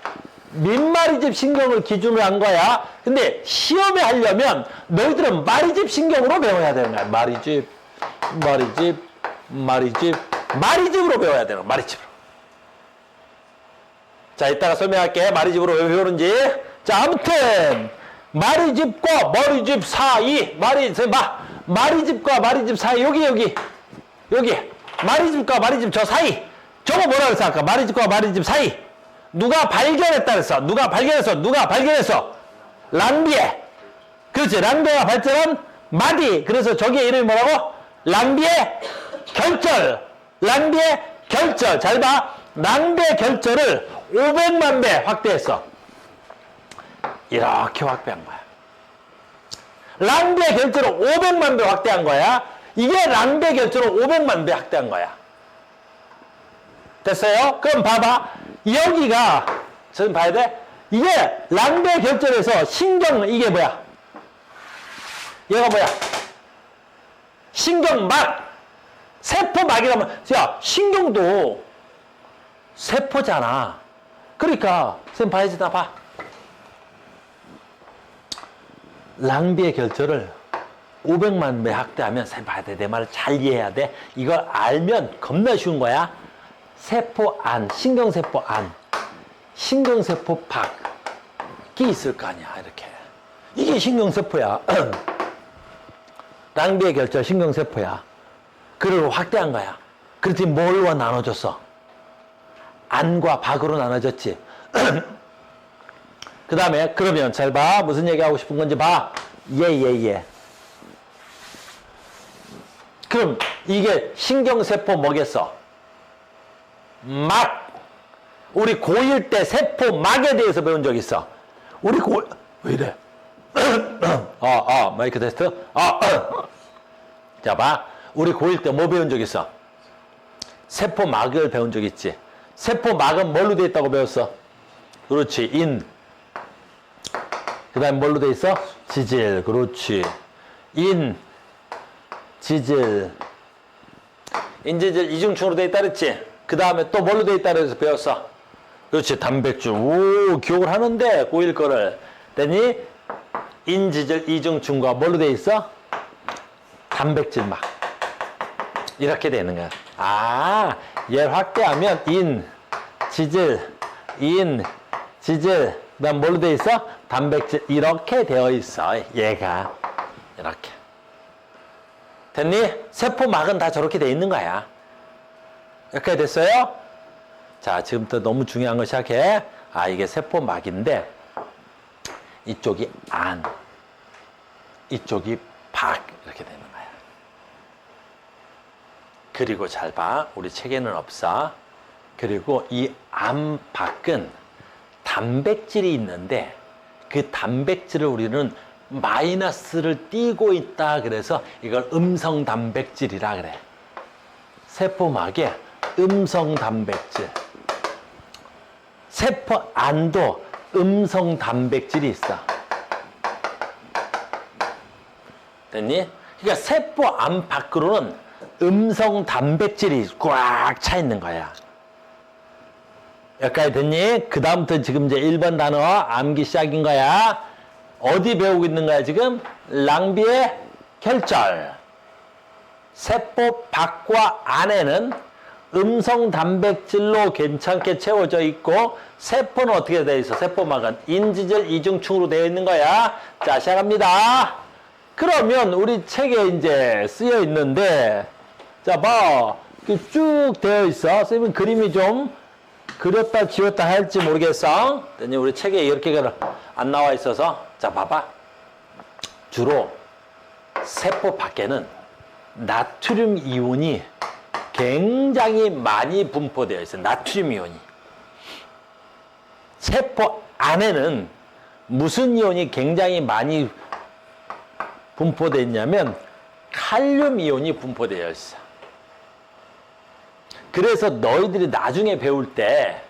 A: 민마리집 신경을 기준으로 한 거야. 근데 시험에 하려면 너희들은 마리집 신경으로 배워야 되는 거야. 마리집으로 배워야 되는 거야. 마리집으로. 자, 이따가 설명할게. 마리집으로 왜 배우는지. 자, 아무튼 마리집과 머리집 사이, 마리집과 마리집 사이, 여기. 마리집과 마리집 저 사이. 저거 뭐라 그랬어, 아까? 마리집과 마리집 사이. 누가 발견했다 그랬어? 누가 발견했어? 랑비에. 그렇지. 랑비에가 발견한 마디. 그래서 저기에 이름이 뭐라고? 랑비에 결절. 잘 봐. 랑비에 결절을 500만 배 확대했어. 이렇게 확대한 거야. 랑비에 결절을 500만 배 확대한 거야. 이게 랑비에 결절을 500만 배 확대한 거야. 됐어요? 그럼 봐봐. 여기가, 지금 봐야 돼? 이게 랑비에 결절에서 이게 뭐야? 얘가 뭐야? 신경막. 세포막이라면, 야, 신경도 세포잖아. 그러니까, 쌤 봐야지, 나 봐. 랑비의 결절을 500만 배 확대하면, 쌤 봐야 돼. 내 말을 잘 이해해야 돼. 이걸 알면 겁나 쉬운 거야. 세포 안, 신경세포 안, 신경세포 밖이 있을 거 아니야, 이렇게. 이게 신경세포야. 랑비의 결절 신경세포야. 그걸 확대한 거야. 그렇지, 뭘로 나눠줬어? 안과 밖으로 나눠졌지. 그 다음에, 그러면 잘 봐. 무슨 얘기하고 싶은 건지 봐. 예. 그럼 이게 신경세포 뭐겠어? 막. 우리 고1 때 세포막에 대해서 배운 적 있어. 왜 이래? 마이크 테스트? 자, 봐. 우리 고1 때 뭐 배운 적 있어? 세포막을 배운 적 있지. 세포막은 뭘로 돼 있다고 배웠어? 그렇지, 그 다음에 뭘로 돼 있어? 지질. 그렇지. 지질. 인지질 이중충으로 돼 있다 그랬지? 그 다음에 또 뭘로 돼 있다 그래서 배웠어? 그렇지, 단백질. 오, 기억을 하는데, 고1 거를. 됐니? 인지질 이중충과 뭘로 돼 있어? 단백질막. 이렇게 되는 거야. 얘를 확대하면 지질, 그 다음 뭘로 돼 있어? 단백질. 이렇게 되어 있어. 얘가. 이렇게. 됐니? 세포막은 다 저렇게 돼 있는 거야. 이렇게 됐어요? 자, 지금부터 너무 중요한 거 시작해. 이게 세포막인데, 이쪽이 안, 이쪽이 밖. 이렇게 되는 거야. 그리고 잘 봐. 우리 책에는 없어. 그리고 이 안팎은 단백질이 있는데 그 단백질을 우리는 마이너스를 띄고 있다. 그래서 이걸 음성 단백질이라 그래. 세포막에 음성 단백질. 세포 안도 음성 단백질이 있어. 됐니? 그러니까 세포 안 밖으로는 음성 단백질이 꽉 차 있는 거야. 여기까지 됐니? 그 다음부터 지금 이제 1번 단어 암기 시작인 거야. 어디 배우고 있는 거야, 지금? 랑비의 결절. 세포 밖과 안에는 음성 단백질로 괜찮게 채워져 있고, 세포는 어떻게 되어 있어? 세포막은 인지질 이중충으로 되어 있는 거야. 자, 시작합니다. 그러면 우리 책에 이제 쓰여 있는데, 자, 봐. 쭉 되어 있어. 선생님 그림이 좀 그렸다 지웠다 할지 모르겠어. 우리 책에 이렇게 안 나와 있어서. 자, 봐봐. 주로 세포 밖에는 나트륨 이온이 굉장히 많이 분포되어 있어요. 나트륨 이온이. 세포 안에는 무슨 이온이 굉장히 많이 분포되어 있냐면 칼륨 이온이 분포되어 있어. 그래서 너희들이 나중에 배울 때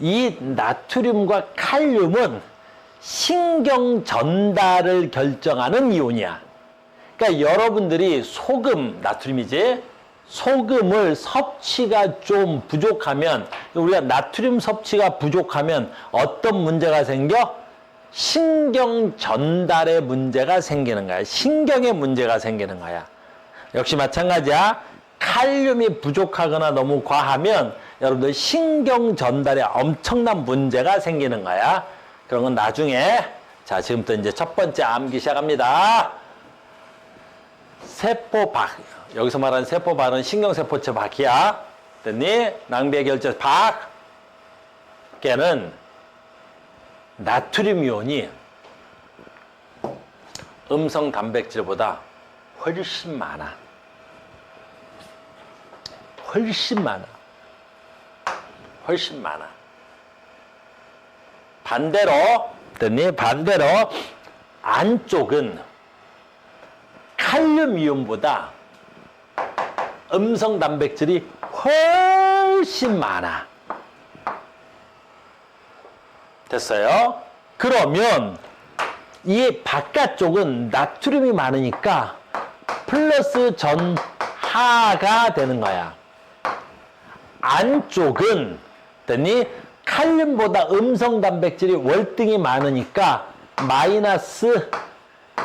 A: 이 나트륨과 칼륨은 신경 전달을 결정하는 이온이야. 그러니까 여러분들이 소금, 나트륨이지? 소금을 섭취가 좀 부족하면, 우리가 나트륨 섭취가 부족하면 어떤 문제가 생겨? 신경 전달에 문제가 생기는 거야. 신경에 문제가 생기는 거야. 역시 마찬가지야. 칼륨이 부족하거나 너무 과하면 여러분들 신경 전달에 엄청난 문제가 생기는 거야. 그런 건 나중에 자, 지금부터 이제 첫 번째 암기 시작합니다. 세포박. 여기서 말하는 세포박은 신경세포체 박이야. 됐니? 낭비의 결절 박. 걔는 나트륨 이온이 음성 단백질보다 훨씬 많아. 훨씬 많아. 훨씬 많아. 반대로, 됐니? 반대로 안쪽은 칼륨 이온보다 음성 단백질이 훨씬 많아. 됐어요? 그러면 이 바깥쪽은 나트륨이 많으니까 플러스 전하가 되는 거야. 안쪽은 됐니? 칼륨보다 음성 단백질이 월등히 많으니까 마이너스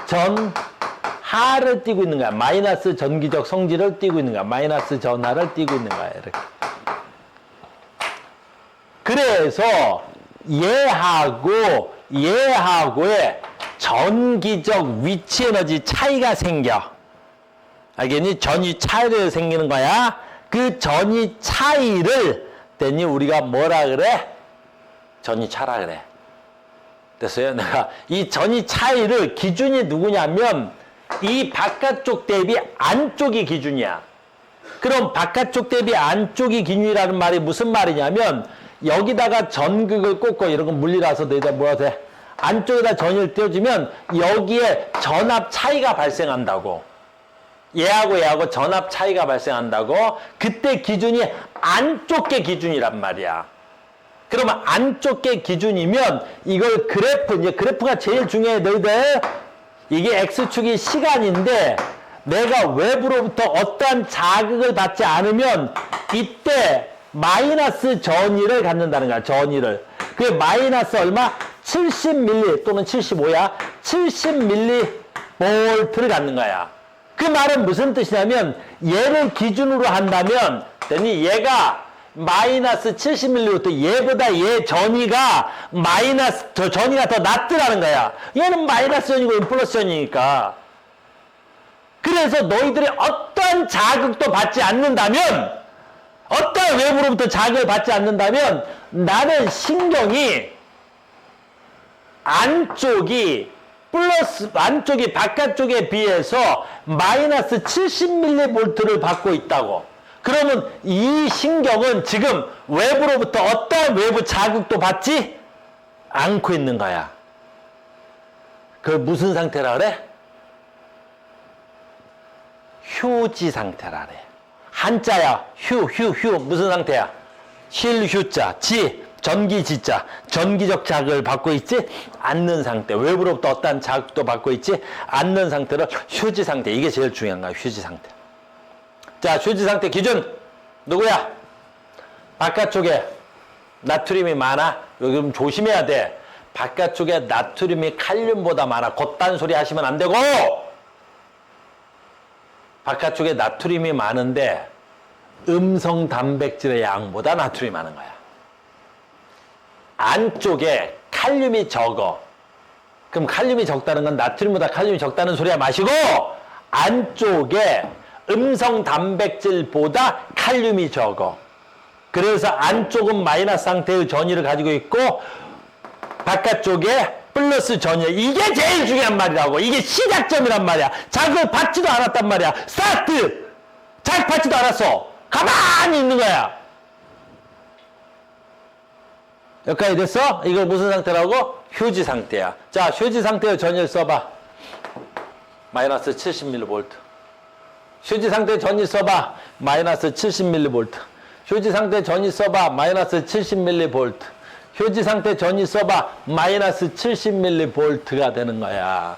A: 전하를 띠고 있는 거야. 마이너스 전기적 성질을 띠고 있는 거야. 마이너스 전하를 띠고 있는 거야. 이렇게. 그래서 얘하고의 전기적 위치 에너지 차이가 생겨. 알겠니? 전위 차이가 생기는 거야. 그 전위 차이를 됐니? 우리가 뭐라 그래? 전위 차라 그래. 됐어요? 내가 이 전위 차이를 기준이 누구냐면 이 바깥쪽 대비 안쪽이 기준이야. 그럼 바깥쪽 대비 안쪽이 기준이라는 말이 무슨 말이냐면 여기다가 전극을 꽂고 이런 건 물리라서 너희들 뭐라 돼? 안쪽에다 전위를 띄워주면 여기에 전압 차이가 발생한다고. 얘하고 전압 차이가 발생한다고. 그때 기준이 안쪽계 기준이란 말이야. 그러면 안쪽계 기준이면 이걸 이제 그래프가 제일 중요해 너희들. 이게 X축이 시간인데 내가 외부로부터 어떠한 자극을 받지 않으면 이때 마이너스 전위를 갖는다는 거야. 전위를. 그게 마이너스 얼마? 70mV 또는 75야. 70mV를 갖는 거야. 그 말은 무슨 뜻이냐면 얘를 기준으로 한다면 얘가 마이너스 70mV 얘보다 얘 전위가 전위가 더 낮더라는 거야. 얘는 마이너스 전이고 얘는 플러스 전이니까. 그래서 너희들이 어떠한 자극도 받지 않는다면 어떠한 외부로부터 자극을 받지 않는다면 나는 신경이 안쪽이 바깥쪽에 비해서 마이너스 70mV를 받고 있다고. 그러면 이 신경은 지금 외부로부터 어떠한 외부 자극도 받지 않고 있는 거야. 그걸 무슨 상태라 그래? 휴지 상태라 그래. 한자야. 휴. 무슨 상태야? 힐휴자. 전기지자. 전기적 자극을 받고 있지 않는 상태. 외부로부터 어떠한 자극도 받고 있지 않는 상태를 휴지 상태. 이게 제일 중요한 거야. 휴지 상태. 자, 휴지 상태 기준. 누구야? 바깥쪽에 나트륨이 많아. 여기 좀 조심해야 돼. 바깥쪽에 나트륨이 칼륨보다 많아. 곧단 소리 하시면 안 되고, 바깥쪽에 나트륨이 많은데 음성 단백질의 양보다 나트륨이 많은 거야. 안쪽에 칼륨이 적어. 그럼 칼륨이 적다는 건 나트륨보다 칼륨이 적다는 소리야 마시고, 안쪽에 음성 단백질보다 칼륨이 적어. 그래서 안쪽은 마이너스 상태의 전위를 가지고 있고 바깥쪽에 플러스 전위. 이게 제일 중요한 말이라고. 이게 시작점이란 말이야. 자극을 받지도 않았단 말이야. 스타트! 자극 받지도 않았어. 가만히 있는 거야. 여기까지 됐어? 이걸 무슨 상태라고? 휴지 상태야. 자, 휴지 상태의 전위를 써봐. 마이너스 70mV. 휴지 상태 전위 써봐. 마이너스 70mV. 휴지 상태 전위 써봐. 마이너스 70mV. 휴지 상태 전위 써봐. 마이너스 70mV가 되는 거야.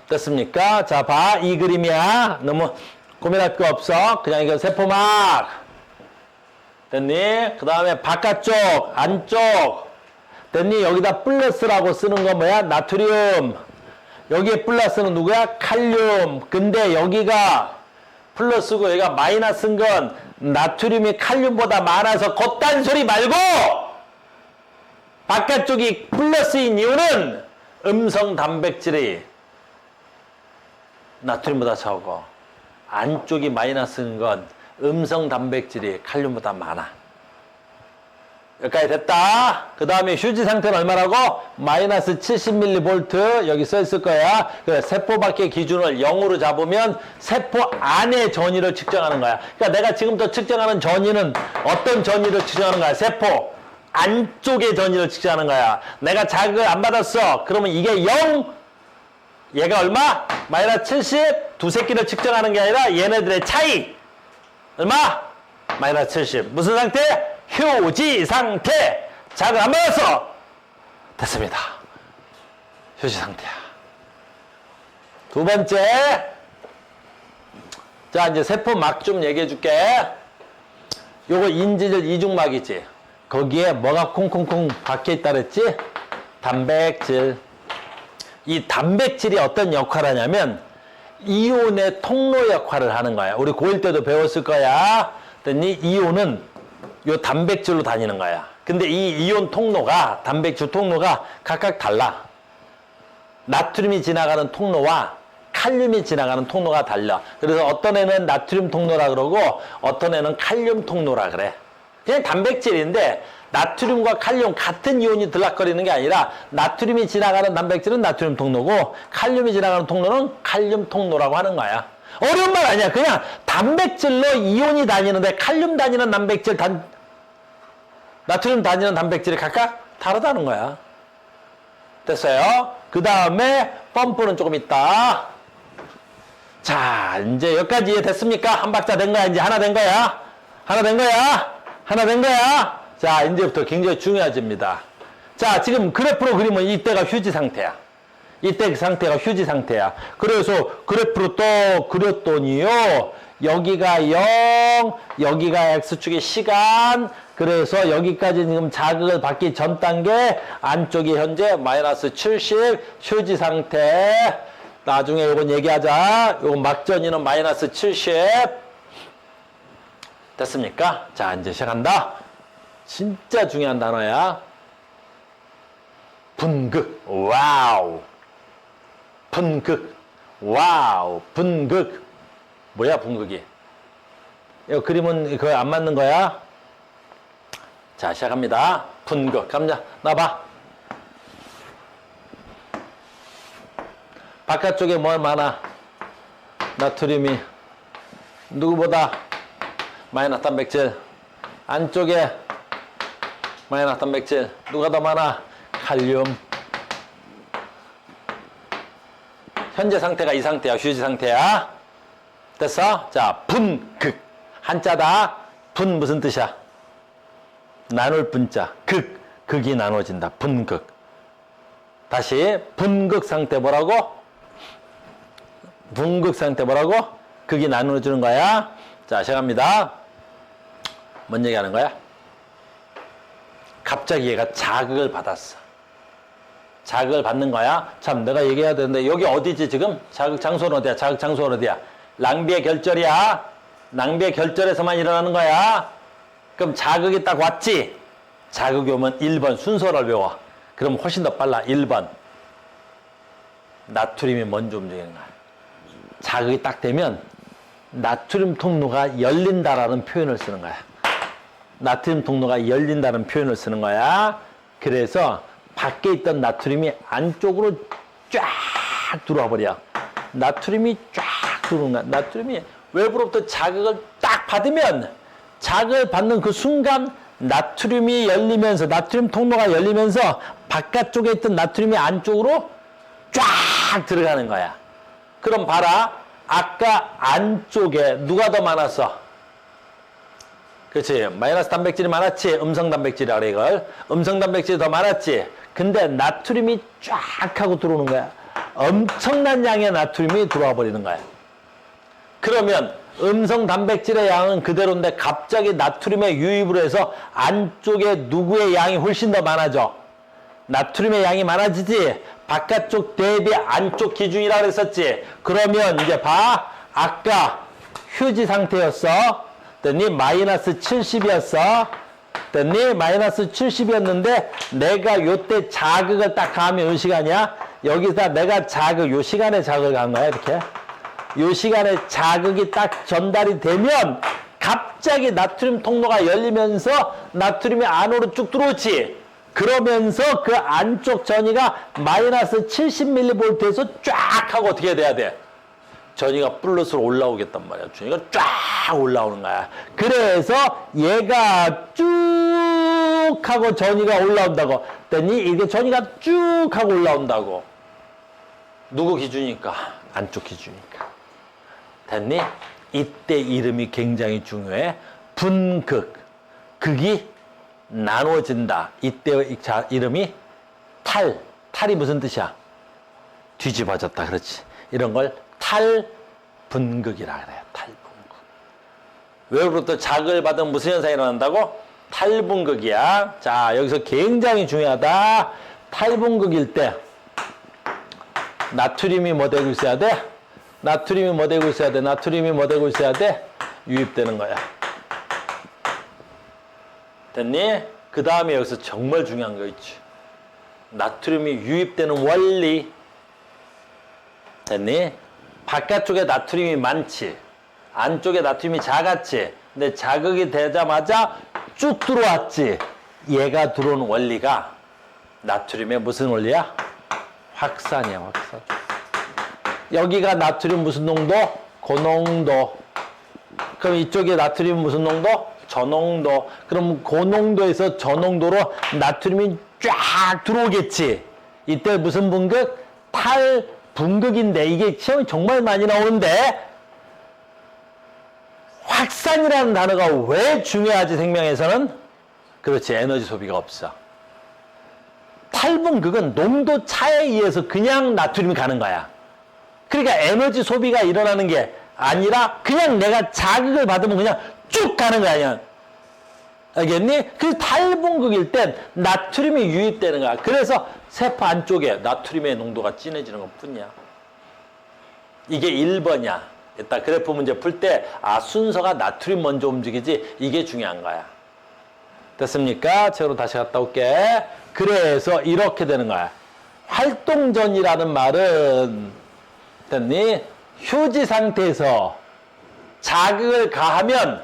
A: 됐습니까? 자, 봐. 이 그림이야. 너무 고민할 거 없어. 그냥 이거 세포막. 됐니? 그 다음에 바깥쪽, 안쪽. 됐니? 여기다 플러스라고 쓰는 건 뭐야? 나트륨. 여기에 플러스는 누구야? 칼륨. 근데 여기가 플러스고 여기가 마이너스인 건 나트륨이 칼륨보다 많아서 겉단 소리 말고 바깥쪽이 플러스인 이유는 음성 단백질이 나트륨보다 적고 안쪽이 마이너스인 건 음성 단백질이 칼륨보다 많아. 여기까지 됐다. 그 다음에 휴지 상태는 얼마라고? 마이너스 70mV 여기 써 있을 거야. 그래, 세포 밖의 기준을 0으로 잡으면 세포 안의 전위를 측정하는 거야. 그러니까 내가 지금부터 측정하는 전위는 어떤 전위를 측정하는 거야? 세포 안쪽의 전위를 측정하는 거야. 내가 자극을 안 받았어. 그러면 이게 0, 얘가 얼마? 마이너스 70, 두 새끼를 측정하는 게 아니라 얘네들의 차이. 얼마? 마이너스 70. 무슨 상태? 휴지 상태. 자극 안 받았어. 됐습니다. 휴지 상태야. 두 번째. 자, 이제 세포막 좀 얘기해 줄게. 요거 인지질 이중막이지. 거기에 뭐가 콩콩콩 박혀 있다 그랬지? 단백질. 이 단백질이 어떤 역할을 하냐면 이온의 통로 역할을 하는 거야. 우리 고1 때도 배웠을 거야. 그랬더니 이온은 요 단백질로 다니는 거야. 근데 이 이온 통로가, 단백질 통로가 각각 달라. 나트륨이 지나가는 통로와 칼륨이 지나가는 통로가 달라. 그래서 어떤 애는 나트륨 통로라 그러고 어떤 애는 칼륨 통로라 그래. 그냥 단백질인데 나트륨과 칼륨 같은 이온이 들락거리는 게 아니라 나트륨이 지나가는 단백질은 나트륨 통로고 칼륨이 지나가는 통로는 칼륨 통로라고 하는 거야. 어려운 말 아니야. 그냥 단백질로 이온이 다니는데 칼륨 다니는 단백질, 나트륨 다니는 단백질이 각각 다르다는 거야. 됐어요? 그 다음에 펌프는 조금 있다. 자, 이제 여기까지 이해됐습니까? 한 박자 된 거야. 이제 하나 된 거야. 하나 된 거야. 하나 된 거야. 자, 이제부터 굉장히 중요해집니다. 자, 지금 그래프로 그리면 이때가 휴지 상태야. 이때 그 상태가 휴지 상태야. 그래서 그래프로 또 그렸더니요. 여기가 0, 여기가 X축의 시간. 그래서 여기까지 지금 자극을 받기 전 단계, 안쪽이 현재 마이너스 70, 휴지 상태. 나중에 요건 얘기하자. 요건 막전이는 마이너스 70. 됐습니까? 자, 이제 시작한다. 진짜 중요한 단어야. 분극. 와우. 분극. 와우. 분극. 뭐야, 분극이? 이거 그림은 그거 안 맞는 거야? 자, 시작합니다. 분극. 감자, 나봐. 바깥쪽에 뭘 많아? 나트륨이. 누구보다? 마이너스 단백질. 안쪽에 마이너스 단백질. 누가 더 많아? 칼륨. 현재 상태가 이 상태야. 휴지 상태야. 됐어? 자, 분극. 한자다. 분 무슨 뜻이야? 나눌 분자. 극. 극이 나눠진다. 분극. 다시 분극 상태 뭐라고? 분극 상태 뭐라고? 극이 나눠주는 거야. 자, 시작합니다. 뭔 얘기하는 거야? 갑자기 얘가 자극을 받았어. 자극을 받는 거야. 참, 내가 얘기해야 되는데 여기 어디지 지금? 자극 장소는 어디야? 자극 장소는 어디야? 낭비의 결절이야. 낭비의 결절에서만 일어나는 거야. 그럼 자극이 딱 왔지? 자극이 오면 1번 순서를 외워. 그럼 훨씬 더 빨라. 1번. 나트륨이 먼저 움직이는 거야. 자극이 딱 되면 나트륨 통로가 열린다라는 표현을 쓰는 거야. 나트륨 통로가 열린다는 표현을 쓰는 거야. 그래서 밖에 있던 나트륨이 안쪽으로 쫙 들어와 버려. 나트륨이 쫙 들어오는 거야. 나트륨이 외부로부터 자극을 딱 받으면 자극을 받는 그 순간 나트륨이 열리면서 나트륨 통로가 열리면서 바깥쪽에 있던 나트륨이 안쪽으로 쫙 들어가는 거야. 그럼 봐라. 아까 안쪽에 누가 더 많았어? 그렇지. 마이너스 단백질이 많았지. 음성 단백질이라 그래 이걸. 음성 단백질이 더 많았지. 근데 나트륨이 쫙 하고 들어오는 거야. 엄청난 양의 나트륨이 들어와 버리는 거야. 그러면 음성 단백질의 양은 그대로인데 갑자기 나트륨의 유입으로 해서 안쪽에 누구의 양이 훨씬 더 많아져? 나트륨의 양이 많아지지. 바깥쪽 대비 안쪽 기준이라 그랬었지. 그러면 이제 봐. 아까 휴지 상태였어. 그랬더니 마이너스 70이었어. 됐니? 마이너스 70이었는데 내가 요때 자극을 딱 가하면 요 시간이야. 여기다 내가 요 시간에 자극을 간 거야. 이렇게. 요 시간에 자극이 딱 전달이 되면 갑자기 나트륨 통로가 열리면서 나트륨이 안으로 쭉 들어오지. 그러면서 그 안쪽 전이가 마이너스 70mV에서 쫙 하고 어떻게 돼야 돼? 전이가 플러스로 올라오겠단 말이야. 전이가 쫙 올라오는 거야. 그래서 얘가 쭉 하고 전이가 올라온다고. 됐니? 이게 전이가 쭉 하고 올라온다고. 누구 기준이니까? 안쪽 기준이니까. 됐니? 이때 이름이 굉장히 중요해. 분극. 극이 나눠진다. 이때 이름이 탈. 탈이 무슨 뜻이야? 뒤집어졌다. 그렇지. 이런 걸 탈분극이라 그래요. 탈분극. 외로부터 자극을 받으면 무슨 현상이 일어난다고? 탈분극이야. 자, 여기서 굉장히 중요하다. 탈분극일 때 나트륨이 뭐 되고 있어야 돼? 나트륨이 뭐 되고 있어야 돼? 나트륨이 뭐 되고 있어야 돼? 유입되는 거야. 됐니? 그 다음에 여기서 정말 중요한 거 있지. 나트륨이 유입되는 원리. 됐니? 바깥쪽에 나트륨이 많지. 안쪽에 나트륨이 작았지. 근데 자극이 되자마자 쭉 들어왔지. 얘가 들어오는 원리가 나트륨의 무슨 원리야? 확산이야, 확산. 여기가 나트륨 무슨 농도? 고농도. 그럼 이쪽에 나트륨 무슨 농도? 저농도. 그럼 고농도에서 저농도로 나트륨이 쫙 들어오겠지. 이때 무슨 분극? 탈분극인데 이게 시험이 정말 많이 나오는데 확산이라는 단어가 왜 중요하지 생명에서는? 그렇지, 에너지 소비가 없어. 탈분극은 농도 차에 의해서 그냥 나트륨이 가는 거야. 그러니까 에너지 소비가 일어나는 게 아니라 그냥 내가 자극을 받으면 그냥 쭉 가는 거야. 그냥. 알겠니? 그래서 탈분극일 땐 나트륨이 유입되는 거야. 그래서 세포 안쪽에 나트륨의 농도가 진해지는 것 뿐이야. 이게 1번이야. 이따 그래프 문제 풀 때 순서가 나트륨 먼저 움직이지 이게 중요한 거야. 됐습니까? 책으로 다시 갔다 올게. 그래서 이렇게 되는 거야. 활동전이라는 말은 됐니? 휴지 상태에서 자극을 가하면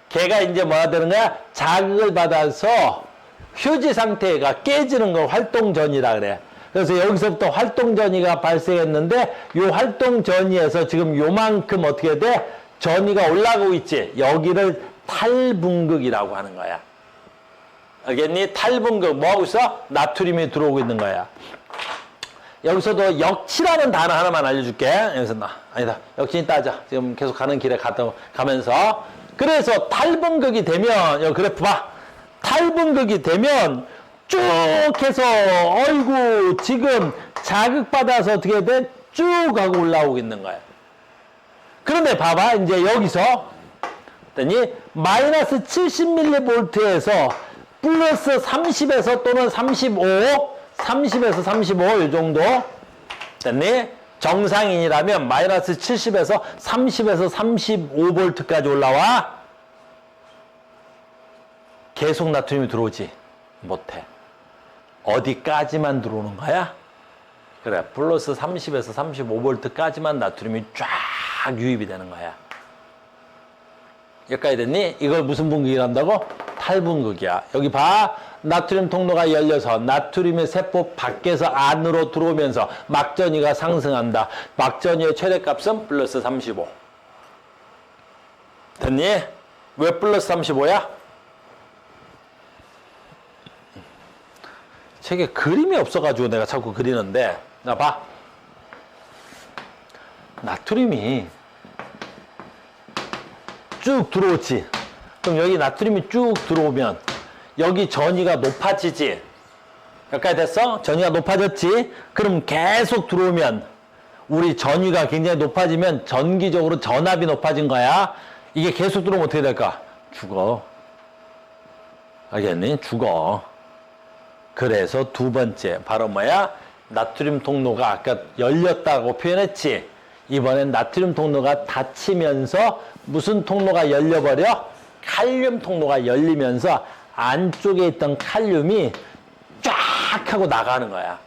A: 걔가 이제 뭐가 되는 거야? 자극을 받아서 휴지 상태가 깨지는 걸 활동전이라 그래. 그래서 여기서부터 활동전이가 발생했는데 이 활동전이에서 지금 요만큼 어떻게 돼? 전이가 올라가고 있지. 여기를 탈분극이라고 하는 거야. 알겠니? 탈분극 뭐하고 있어? 나트륨이 들어오고 있는 거야. 여기서도 역치라는 단어 하나만 알려줄게. 여기서 아니다. 역치 따자. 지금 계속 가는 길에 가면서. 그래서 탈분극이 되면 여기 그래프 봐. 탈분극이 되면 쭉 해서 어이구 지금 자극받아서 어떻게 돼? 쭉 하고 올라오고 있는 거야. 그런데 봐봐. 이제 여기서 됐니? 마이너스 70mV에서 플러스 30에서 또는 35 30에서 35 이 정도 됐니? 정상인이라면 마이너스 70에서 30에서 35V까지 올라와. 계속 나트륨이 들어오지 못해. 어디까지만 들어오는 거야? 그래, 플러스 30에서 35V까지만 나트륨이 쫙 유입이 되는 거야. 여기까지 됐니? 이걸 무슨 분극이라 한다고? 탈분극이야. 여기 봐. 나트륨 통로가 열려서 나트륨의 세포 밖에서 안으로 들어오면서 막전이가 상승한다. 막전이의 최대값은 플러스 35. 됐니? 왜 플러스 35야? 책에 그림이 없어가지고 내가 자꾸 그리는데, 나 봐. 나트륨이 쭉 들어오지. 그럼 여기 나트륨이 쭉 들어오면 여기 전이가 높아지지. 여기까지 됐어? 전이가 높아졌지? 그럼 계속 들어오면 우리 전이가 굉장히 높아지면 전기적으로 전압이 높아진 거야. 이게 계속 들어오면 어떻게 될까? 죽어. 알겠니? 죽어. 그래서 두 번째 바로 뭐야? 나트륨 통로가 아까 열렸다고 표현했지. 이번엔 나트륨 통로가 닫히면서 무슨 통로가 열려버려? 칼륨 통로가 열리면서 안쪽에 있던 칼륨이 쫙 하고 나가는 거야.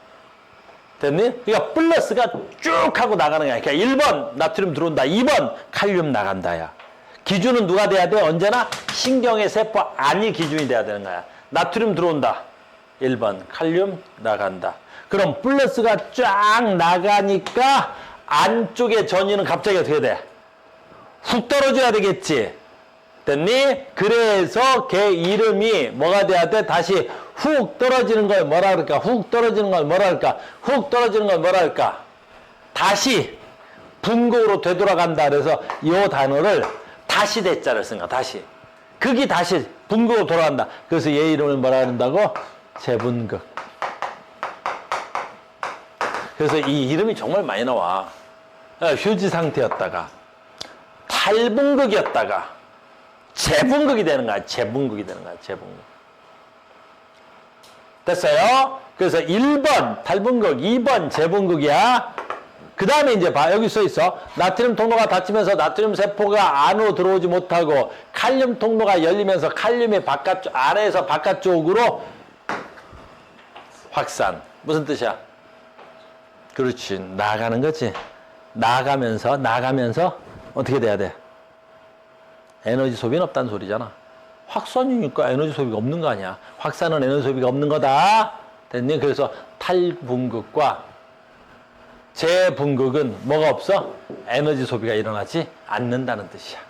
A: 됐니? 그러니까 플러스가 쭉 하고 나가는 거야. 그러니까 1번 나트륨 들어온다. 2번 칼륨 나간다. 야. 기준은 누가 돼야 돼? 언제나 신경의 세포 안이 기준이 돼야 되는 거야. 나트륨 들어온다. 1번 칼륨 나간다. 그럼 플러스가 쫙 나가니까 안쪽의 전이는 갑자기 어떻게 돼? 훅 떨어져야 되겠지. 됐니? 그래서 걔 이름이 뭐가 돼야 돼? 다시 훅 떨어지는 걸 뭐라 그럴까? 훅 떨어지는 걸 뭐라 그럴까? 훅 떨어지는 걸 뭐라 그럴까? 다시 분극으로 되돌아간다. 그래서 이 단어를 다시 대자를 쓴 거야. 다시. 극이 다시 분극으로 돌아간다. 그래서 얘 이름을 뭐라 그런다고? 재분극. 그래서 이 이름이 정말 많이 나와. 휴지 상태였다가 탈분극이었다가 재분극이 되는 거야. 재분극이 되는 거야. 재분극. 됐어요? 그래서 1번 탈분극, 2번 재분극이야. 그 다음에 이제 봐. 여기 써 있어. 나트륨 통로가 닫히면서 나트륨 세포가 안으로 들어오지 못하고 칼륨 통로가 열리면서 칼륨이 바깥쪽, 안에서 바깥쪽으로 확산. 무슨 뜻이야? 그렇지. 나가는 거지. 나가면서 어떻게 돼야 돼? 에너지 소비는 없다는 소리잖아. 확산이니까 에너지 소비가 없는 거 아니야. 확산은 에너지 소비가 없는 거다. 됐니? 그래서 탈분극과 재분극은 뭐가 없어? 에너지 소비가 일어나지 않는다는 뜻이야.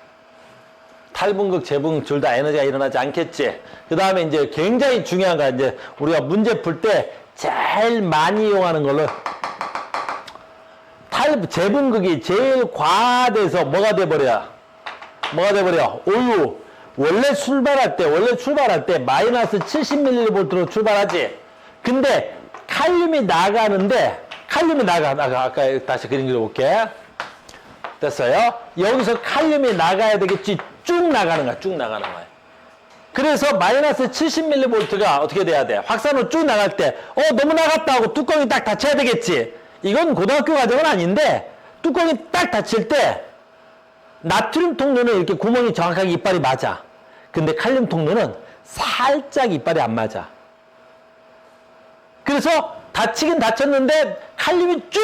A: 탈분극, 재분극 둘 다 에너지가 일어나지 않겠지. 그 다음에 이제 굉장히 중요한 거야. 이제 우리가 문제 풀 때 제일 많이 이용하는 걸로 재분극이 제일 과대해서 뭐가 돼버려? 오유. 원래 출발할 때 마이너스 70mV로 출발하지. 근데 칼륨이 나가는데, 아까 다시 그림 그려볼게. 됐어요? 여기서 칼륨이 나가야 되겠지. 쭉 나가는 거야. 그래서 마이너스 70mV가 어떻게 돼야 돼? 확산으로 쭉 나갈 때, 너무 나갔다 하고 뚜껑이 딱 닫혀야 되겠지. 이건 고등학교 과정은 아닌데, 뚜껑이 딱 닫힐 때, 나트륨 통로는 이렇게 구멍이 정확하게 이빨이 맞아. 근데 칼륨 통로는 살짝 이빨이 안 맞아. 그래서 닫히긴 닫혔는데 칼륨이 쭉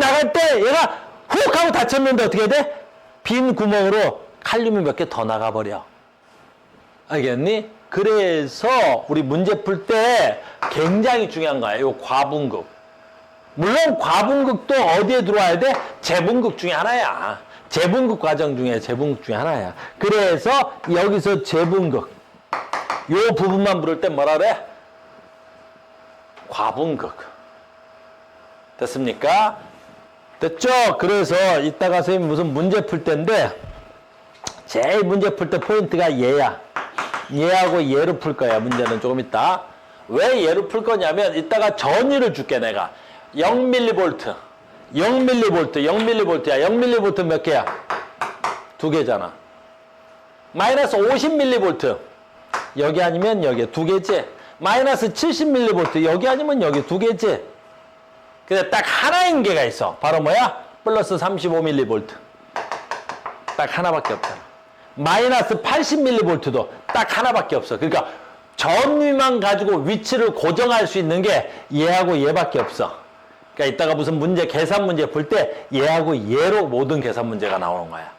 A: 나갈 때 얘가 훅 하고 닫혔는데 어떻게 돼? 빈 구멍으로 칼륨이 몇 개 더 나가버려. 알겠니? 그래서 우리 문제 풀 때 굉장히 중요한 거야. 요 과분극. 물론 과분극도 어디에 들어와야 돼? 재분극 중에 하나야. 재분극 과정 중에 재분극 중에 하나야. 그래서 여기서 재분극 요 부분만 부를 때 뭐라 그래? 과분극. 됐습니까? 됐죠? 그래서 이따가 선생님 무슨 문제 풀 때인데 제일 문제 풀 때 포인트가 얘야. 얘하고 얘로 풀 거야. 문제는 조금 있다. 왜 얘로 풀 거냐면 이따가 전위를 줄게 내가. 0mV. 0mV야. 0mV 몇 개야? 2개잖아. 마이너스 50mV. 여기 아니면 여기 2개지. 마이너스 70mV. 여기 아니면 여기 2개지. 근데 딱 하나인 개가 있어. 바로 뭐야? 플러스 35mV. 딱 하나밖에 없잖아. 마이너스 80mV도 딱 하나밖에 없어. 그러니까 전위만 가지고 위치를 고정할 수 있는 게 얘하고 얘밖에 없어. 그러니까 이따가 무슨 문제, 계산 문제 풀 때 얘하고 얘로 모든 계산 문제가 나오는 거야.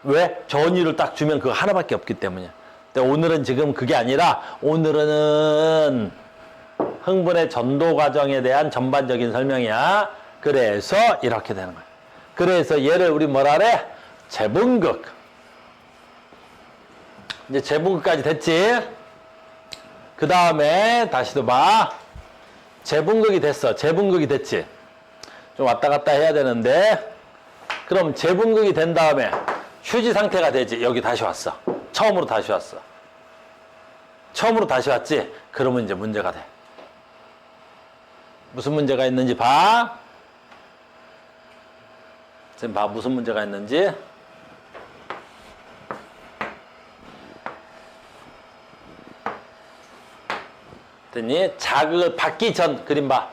A: 왜? 전위를 딱 주면 그거 하나밖에 없기 때문이야. 근데 오늘은 지금 그게 아니라 오늘은 흥분의 전도 과정에 대한 전반적인 설명이야. 그래서 이렇게 되는 거야. 그래서 얘를 우리 뭐라 그래? 재분극. 이제 재분극까지 됐지? 그 다음에 다시 또 봐. 재분극이 됐어. 재분극이 됐지? 좀 왔다 갔다 해야 되는데 그럼 재분극이 된 다음에 휴지 상태가 되지. 여기 다시 왔어. 처음으로 다시 왔어. 처음으로 다시 왔지? 그러면 이제 문제가 돼. 무슨 문제가 있는지 봐. 지금 봐. 무슨 문제가 있는지. 됐니? 자극을 받기 전 그림 봐.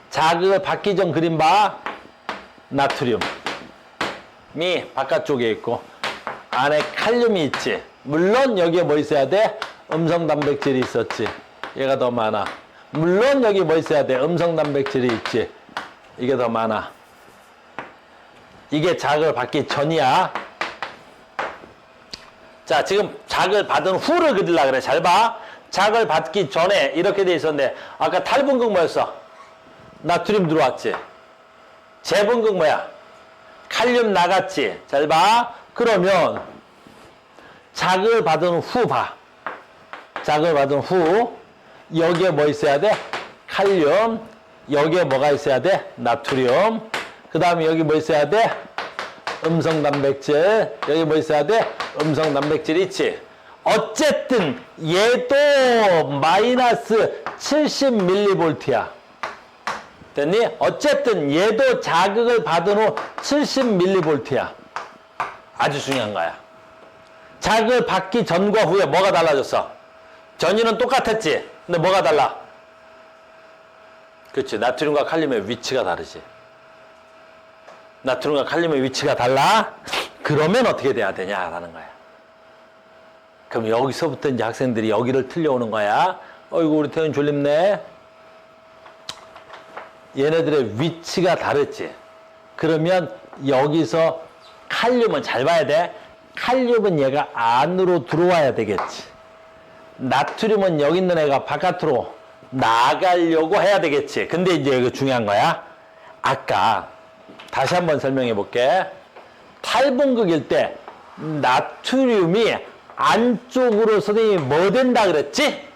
A: 자극을 받기 전 그림 봐. 나트륨이 바깥쪽에 있고 안에 칼륨이 있지. 물론 여기에 뭐 있어야 돼? 음성 단백질이 있었지. 얘가 더 많아. 물론 여기 뭐 있어야 돼? 음성 단백질이 있지. 이게 더 많아. 이게 자극을 받기 전이야. 자, 지금 자극을 받은 후를 그리려고 그래. 잘 봐. 자극을 받기 전에 이렇게 돼 있었는데 아까 탈분극 뭐였어? 나트륨 들어왔지. 재분극 뭐야? 칼륨 나갔지. 잘 봐. 그러면 자극을 받은 후 봐. 자극을 받은 후 여기에 뭐 있어야 돼? 칼륨. 여기에 뭐가 있어야 돼? 나트륨. 그 다음에 여기 뭐 있어야 돼? 음성 단백질. 여기 뭐 있어야 돼? 음성 단백질 있지. 어쨌든 얘도 마이너스 70mV야. 됐니? 어쨌든 얘도 자극을 받은 후 70mV야. 아주 중요한 거야. 자극을 받기 전과 후에 뭐가 달라졌어? 전이는 똑같았지. 근데 뭐가 달라? 그렇지. 나트륨과 칼륨의 위치가 다르지. 나트륨과 칼륨의 위치가 달라? 그러면 어떻게 돼야 되냐라는 거야. 그럼 여기서부터 이제 학생들이 여기를 틀려오는 거야. 어이구, 우리 태훈 졸립네. 얘네들의 위치가 다르지. 그러면 여기서 칼륨은 잘 봐야 돼. 칼륨은 얘가 안으로 들어와야 되겠지. 나트륨은 여기 있는 애가 바깥으로 나가려고 해야 되겠지. 근데 이제 이거 중요한 거야. 아까 다시 한번 설명해 볼게. 탈분극일 때 나트륨이 안쪽으로 선생님이 뭐 된다 그랬지?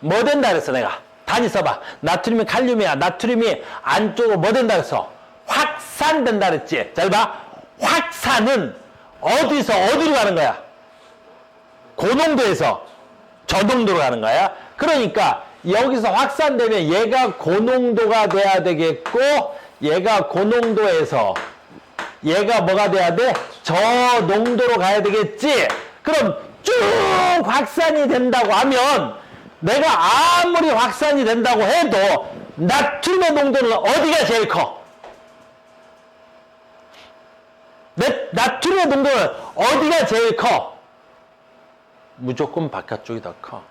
A: 뭐 된다 그랬어 내가. 단위 써봐. 나트륨이 칼륨이야. 나트륨이 안쪽으로 뭐 된다 그랬어? 확산된다 그랬지? 잘 봐. 확산은 어디서 어디로 가는 거야? 고농도에서 저농도로 가는 거야. 그러니까 여기서 확산되면 얘가 고농도가 돼야 되겠고 얘가 고농도에서 얘가 뭐가 돼야 돼? 저농도로 가야 되겠지? 그럼 쭉 확산이 된다고 하면 내가 아무리 확산이 된다고 해도 나트륨의 농도는 어디가 제일 커? 나트륨의 농도는 어디가 제일 커? 무조건 바깥쪽이 더 커.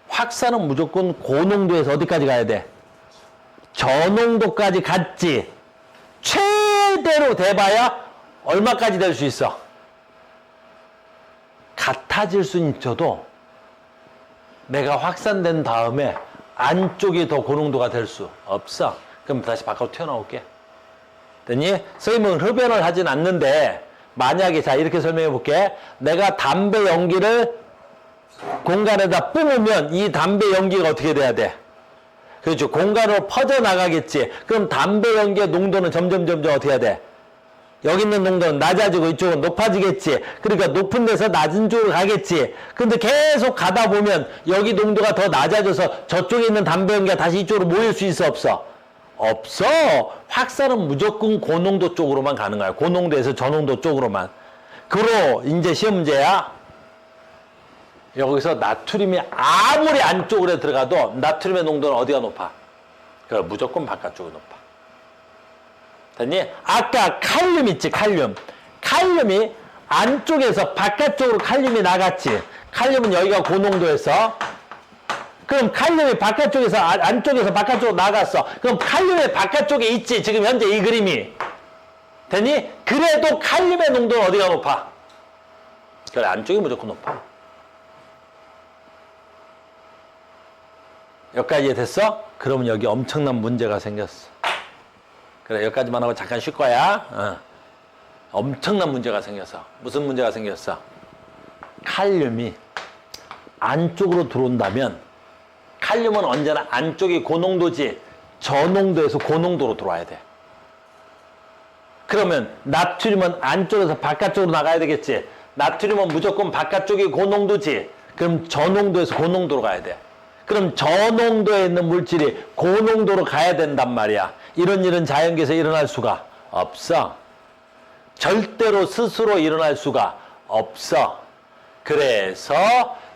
A: 확산은 무조건 고농도에서 어디까지 가야 돼? 저농도까지 갔지. 최대로 돼봐야 얼마까지 될 수 있어? 같아질 수는 있어도 내가 확산된 다음에 안쪽이 더 고농도가 될 수 없어. 그럼 다시 바깥으로 튀어나올게. 됐니? 선생님은 흡연을 하진 않는데 만약에 자 이렇게 설명해 볼게. 내가 담배 연기를 공간에다 뿜으면 이 담배 연기가 어떻게 돼야 돼? 그렇죠. 공간으로 퍼져나가겠지. 그럼 담배 연기의 농도는 점점 어떻게 해야 돼? 여기 있는 농도는 낮아지고 이쪽은 높아지겠지. 그러니까 높은 데서 낮은 쪽으로 가겠지. 근데 계속 가다 보면 여기 농도가 더 낮아져서 저쪽에 있는 담배 연기가 다시 이쪽으로 모일 수 있어 없어? 없어. 확산은 무조건 고농도 쪽으로만 가는 거야. 고농도에서 저농도 쪽으로만. 그로 이제 시험 문제야. 여기서 나트륨이 아무리 안쪽으로 들어가도 나트륨의 농도는 어디가 높아? 그 무조건 바깥쪽이 높아. 됐니? 아까 칼륨 있지, 칼륨. 칼륨이 안쪽에서 바깥쪽으로 칼륨이 나갔지. 칼륨은 여기가 고농도에서. 그럼 칼륨이 바깥쪽에서, 안쪽에서 바깥쪽으로 나갔어. 그럼 칼륨이 바깥쪽에 있지, 지금 현재 이 그림이. 됐니? 그래도 칼륨의 농도는 어디가 높아? 그래, 안쪽이 무조건 높아. 여기까지 됐어? 그러면 여기 엄청난 문제가 생겼어. 그래, 여기까지만 하고 잠깐 쉴 거야. 엄청난 문제가 생겼어. 무슨 문제가 생겼어? 칼륨이 안쪽으로 들어온다면 칼륨은 언제나 안쪽이 고농도지 저농도에서 고농도로 들어와야 돼. 그러면 나트륨은 안쪽에서 바깥쪽으로 나가야 되겠지. 나트륨은 무조건 바깥쪽이 고농도지. 그럼 저농도에서 고농도로 가야 돼. 그럼 저농도에 있는 물질이 고농도로 가야 된단 말이야. 이런 일은 자연계에서 일어날 수가 없어. 절대로 스스로 일어날 수가 없어. 그래서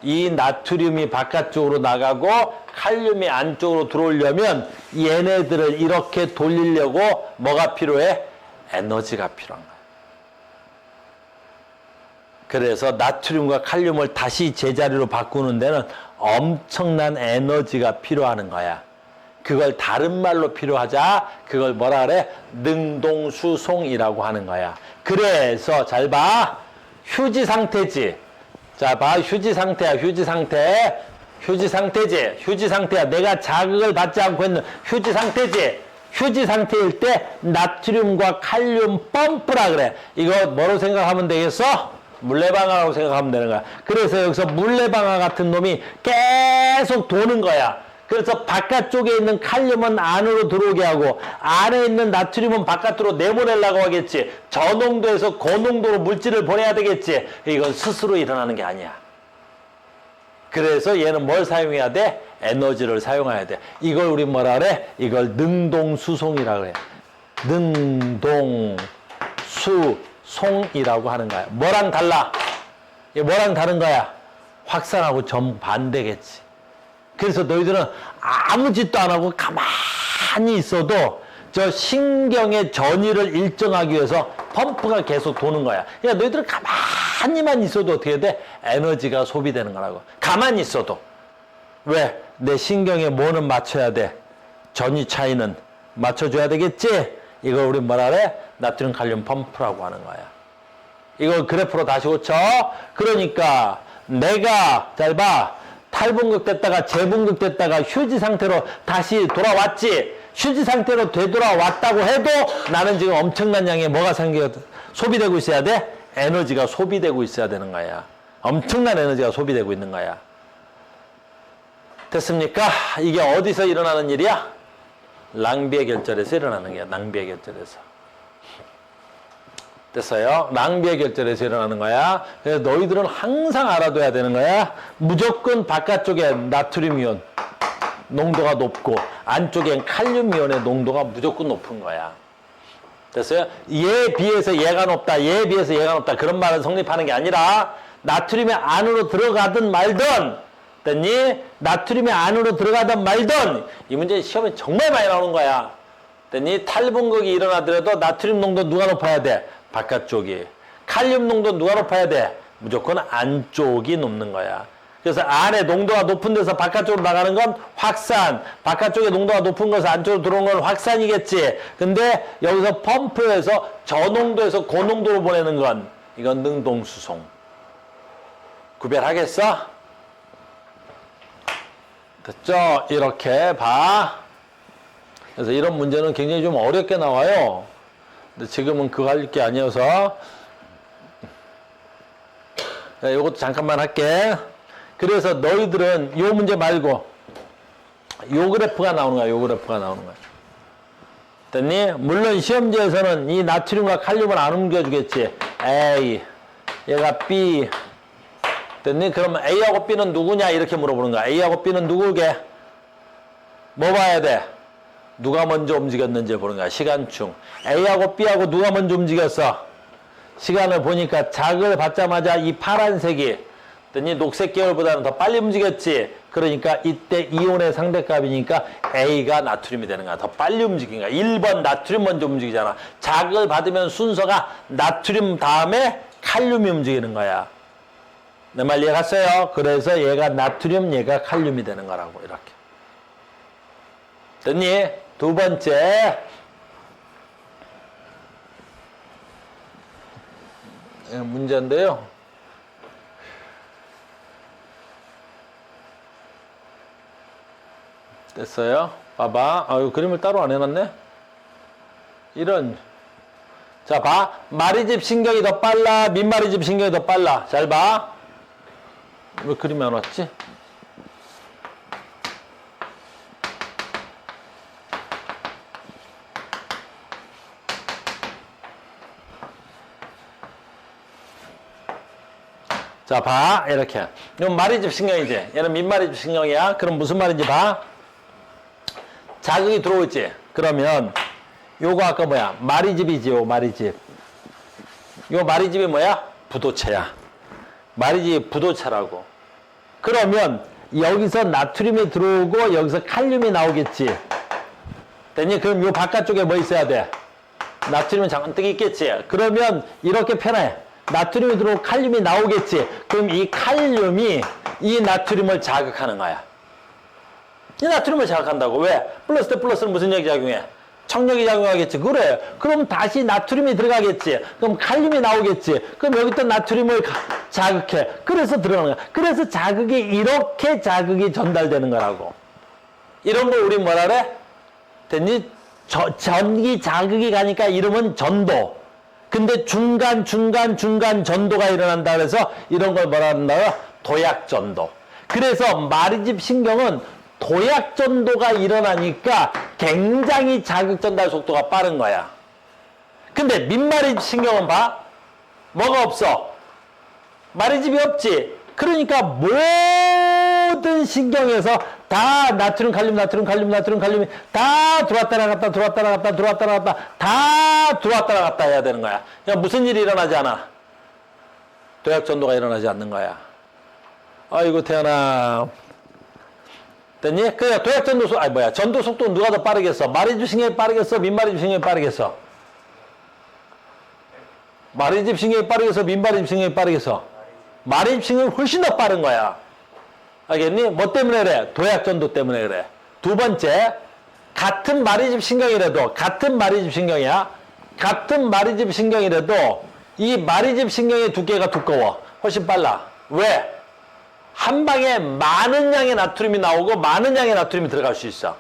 A: 이 나트륨이 바깥쪽으로 나가고 칼륨이 안쪽으로 들어오려면 얘네들을 이렇게 돌리려고 뭐가 필요해? 에너지가 필요한 거야. 그래서 나트륨과 칼륨을 다시 제자리로 바꾸는 데는 엄청난 에너지가 필요하는 거야. 그걸 다른 말로 필요하자. 그걸 뭐라 그래? 능동수송이라고 하는 거야. 그래서 잘 봐. 휴지 상태지. 자, 봐. 휴지 상태야. 휴지 상태. 휴지 상태지. 휴지 상태야. 내가 자극을 받지 않고 있는 휴지 상태지. 휴지 상태일 때 나트륨과 칼륨 펌프라 그래. 이거 뭐로 생각하면 되겠어? 물레방아라고 생각하면 되는 거야. 그래서 여기서 물레방아 같은 놈이 계속 도는 거야. 그래서 바깥쪽에 있는 칼륨은 안으로 들어오게 하고 안에 있는 나트륨은 바깥으로 내보내려고 하겠지. 저농도에서 고농도로 물질을 보내야 되겠지. 이건 스스로 일어나는 게 아니야. 그래서 얘는 뭘 사용해야 돼? 에너지를 사용해야 돼. 이걸 우리 뭐라 그래? 이걸 능동수송이라고 그래. 능동수송이라고 하는 거야. 뭐랑 달라? 이게 뭐랑 다른 거야? 확산하고 정반대겠지. 그래서 너희들은 아무 짓도 안 하고 가만히 있어도 저 신경의 전이를 일정하기 위해서 펌프가 계속 도는 거야. 그러니까 너희들은 가만히만 있어도 어떻게 돼? 에너지가 소비되는 거라고. 가만히 있어도. 왜? 내 신경에 뭐는 맞춰야 돼? 전이 차이는 맞춰줘야 되겠지? 이걸 우리 뭐라 그래? 나트륨 칼륨 펌프라고 하는 거야. 이걸 그래프로 다시 고쳐. 그러니까 내가 잘 봐. 탈분극 됐다가 재분극 됐다가 휴지 상태로 다시 돌아왔지. 휴지 상태로 되돌아왔다고 해도 나는 지금 엄청난 양의 뭐가 소비되고 있어야 돼? 에너지가 소비되고 있어야 되는 거야. 엄청난 에너지가 소비되고 있는 거야. 됐습니까? 이게 어디서 일어나는 일이야? 낭비의 결절에서 일어나는 거야. 낭비의 결절에서. 됐어요? 낭비의 결절에서 일어나는 거야. 그래서 너희들은 항상 알아둬야 되는 거야. 무조건 바깥쪽에 나트륨 이온 농도가 높고 안쪽엔 칼륨 이온의 농도가 무조건 높은 거야. 됐어요? 얘에 비해서 얘가 높다. 얘에 비해서 얘가 높다. 그런 말은 성립하는 게 아니라 나트륨이 안으로 들어가든 말든 됐니? 나트륨이 안으로 들어가든 말든 이 문제 시험에 정말 많이 나오는 거야. 됐니? 탈분극이 일어나더라도 나트륨 농도 누가 높아야 돼? 바깥쪽이. 칼륨 농도 누가 높아야 돼? 무조건 안쪽이 높는 거야. 그래서 안에 농도가 높은 데서 바깥쪽으로 나가는 건 확산. 바깥쪽에 농도가 높은 것에서 안쪽으로 들어오는 건 확산이겠지. 근데 여기서 펌프에서 저농도에서 고농도로 보내는 건 이건 능동수송. 구별하겠어? 됐죠? 이렇게 봐. 그래서 이런 문제는 굉장히 좀 어렵게 나와요. 근데 지금은 그거 할 게 아니어서 이것도 잠깐만 할게. 그래서 너희들은 이 문제 말고 요 그래프가 나오는 거야. 요 그래프가 나오는 거야. 됐니? 물론 시험지에서는 이 나트륨과 칼륨을 안 옮겨주겠지. A, 얘가 B. 됐니? 그러면 A하고 B는 누구냐? 이렇게 물어보는 거야. A하고 B는 누구게? 뭐 봐야 돼? 누가 먼저 움직였는지 보는 거야. 시간충. A하고 B하고 누가 먼저 움직였어? 시간을 보니까 자극을 받자마자 이 파란색이 이 녹색 계열보다는 더 빨리 움직였지. 그러니까 이때 이온의 상대값이니까 A가 나트륨이 되는 거야. 더 빨리 움직인 거야. 1번 나트륨 먼저 움직이잖아. 자극을 받으면 순서가 나트륨 다음에 칼륨이 움직이는 거야. 내 말 이해 갔어요? 그래서 얘가 나트륨, 얘가 칼륨이 되는 거라고. 이렇게. 됐니? 두 번째. 문제인데요. 됐어요? 봐봐. 아유, 그림을 따로 안 해놨네? 이런. 자, 봐. 마리집 신경이 더 빨라? 민마리집 신경이 더 빨라? 잘 봐. 왜 그림이 안 왔지? 자, 봐. 이렇게. 이건 마리집 신경이지. 얘는 민마리집 신경이야. 그럼 무슨 말인지 봐. 자극이 들어오지. 그러면 요거 아까 뭐야? 마리집이지. 요 마리집. 요 마리집이 뭐야? 부도체야. 마리집이 부도체라고. 그러면 여기서 나트륨이 들어오고 여기서 칼륨이 나오겠지. 됐니? 그럼 요 바깥쪽에 뭐 있어야 돼? 나트륨은 잔뜩 있겠지. 그러면 이렇게 편해. 나트륨이 들어오고 칼륨이 나오겠지. 그럼 이 칼륨이 이 나트륨을 자극하는 거야. 이 나트륨을 자극한다고. 왜? 플러스 대 플러스는 무슨 역이 작용해? 청력이 작용하겠지. 그래. 그럼 다시 나트륨이 들어가겠지. 그럼 칼륨이 나오겠지. 그럼 여기 또 나트륨을 자극해. 그래서 들어가는 거야. 그래서 자극이 이렇게 자극이 전달되는 거라고. 이런 걸 우리 뭐라 그래? 됐니? 전기 자극이 가니까 이름은 전도. 근데 중간 전도가 일어난다 그래서 이런 걸 뭐라 한다고요? 도약전도. 그래서 마리집 신경은 도약전도가 일어나니까 굉장히 자극 전달 속도가 빠른 거야. 근데 민마리집 신경은 봐. 뭐가 없어? 마리집이 없지. 그러니까 모든 신경에서 다 나트륨, 칼륨, 나트륨, 칼륨, 나트륨, 칼륨이 다 들어왔다 나갔다, 들어왔다 나갔다, 들어왔다 나갔다, 다 들어왔다 나갔다 해야 되는 거야. 그러니까 무슨 일이 일어나지 않아? 도약전도가 일어나지 않는 거야. 아이고, 태연아. 됐니? 그러니까 도약전도 전도 속도는 누가 더 빠르겠어? 마리집 신경이 빠르겠어? 민마리집 신경이 빠르겠어? 마리집 신경이 빠르겠어? 민마리집 신경이 빠르겠어? 마리집 신경이 훨씬 더 빠른 거야. 알겠니? 뭐 때문에 그래? 도약전도 때문에 그래. 두 번째, 같은 마리집 신경이라도, 같은 마리집 신경이야. 같은 마리집 신경이라도 이 마리집 신경의 두께가 두꺼워. 훨씬 빨라. 왜? 한 방에 많은 양의 나트륨이 나오고 많은 양의 나트륨이 들어갈 수 있어.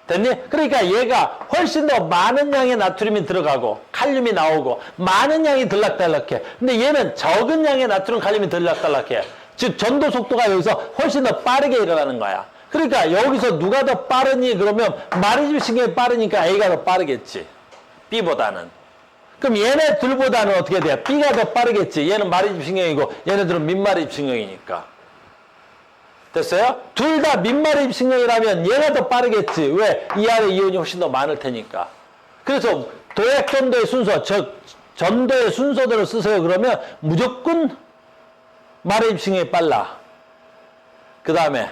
A: 됐니? 그러니까 얘가 훨씬 더 많은 양의 나트륨이 들어가고 칼륨이 나오고 많은 양이 들락달락해. 근데 얘는 적은 양의 나트륨, 칼륨이 들락달락해. 즉 전도 속도가 여기서 훨씬 더 빠르게 일어나는 거야. 그러니까 여기서 누가 더 빠르니 그러면 마리집 신경이 빠르니까 A가 더 빠르겠지. B보다는. 그럼 얘네 둘보다는 어떻게 돼? B가 더 빠르겠지. 얘는 마리집 신경이고 얘네들은 민마리집 신경이니까. 됐어요? 둘 다 민마리집 신경이라면 얘가 더 빠르겠지. 왜? 이 안에 이온이 훨씬 더 많을 테니까. 그래서 도약전도의 순서, 전도의 순서대로 쓰세요. 그러면 무조건 마리집 신경이 빨라. 그 다음에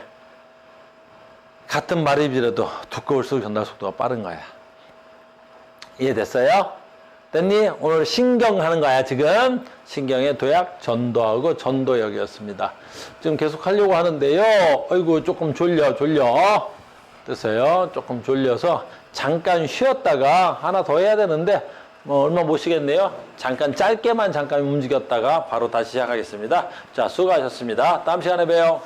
A: 같은 마리집이라도 두꺼울수록 전달 속도가 빠른 거야. 이해됐어요? 됐니? 오늘 신경 하는 거야, 지금. 신경의 도약, 전도하고 전도역이었습니다. 지금 계속 하려고 하는데요. 아이고, 조금 졸려. 됐어요? 조금 졸려서 잠깐 쉬었다가 하나 더 해야 되는데, 뭐, 얼마 못 쉬겠네요. 잠깐 짧게만 잠깐 움직였다가 바로 다시 시작하겠습니다. 자, 수고하셨습니다. 다음 시간에 봬요.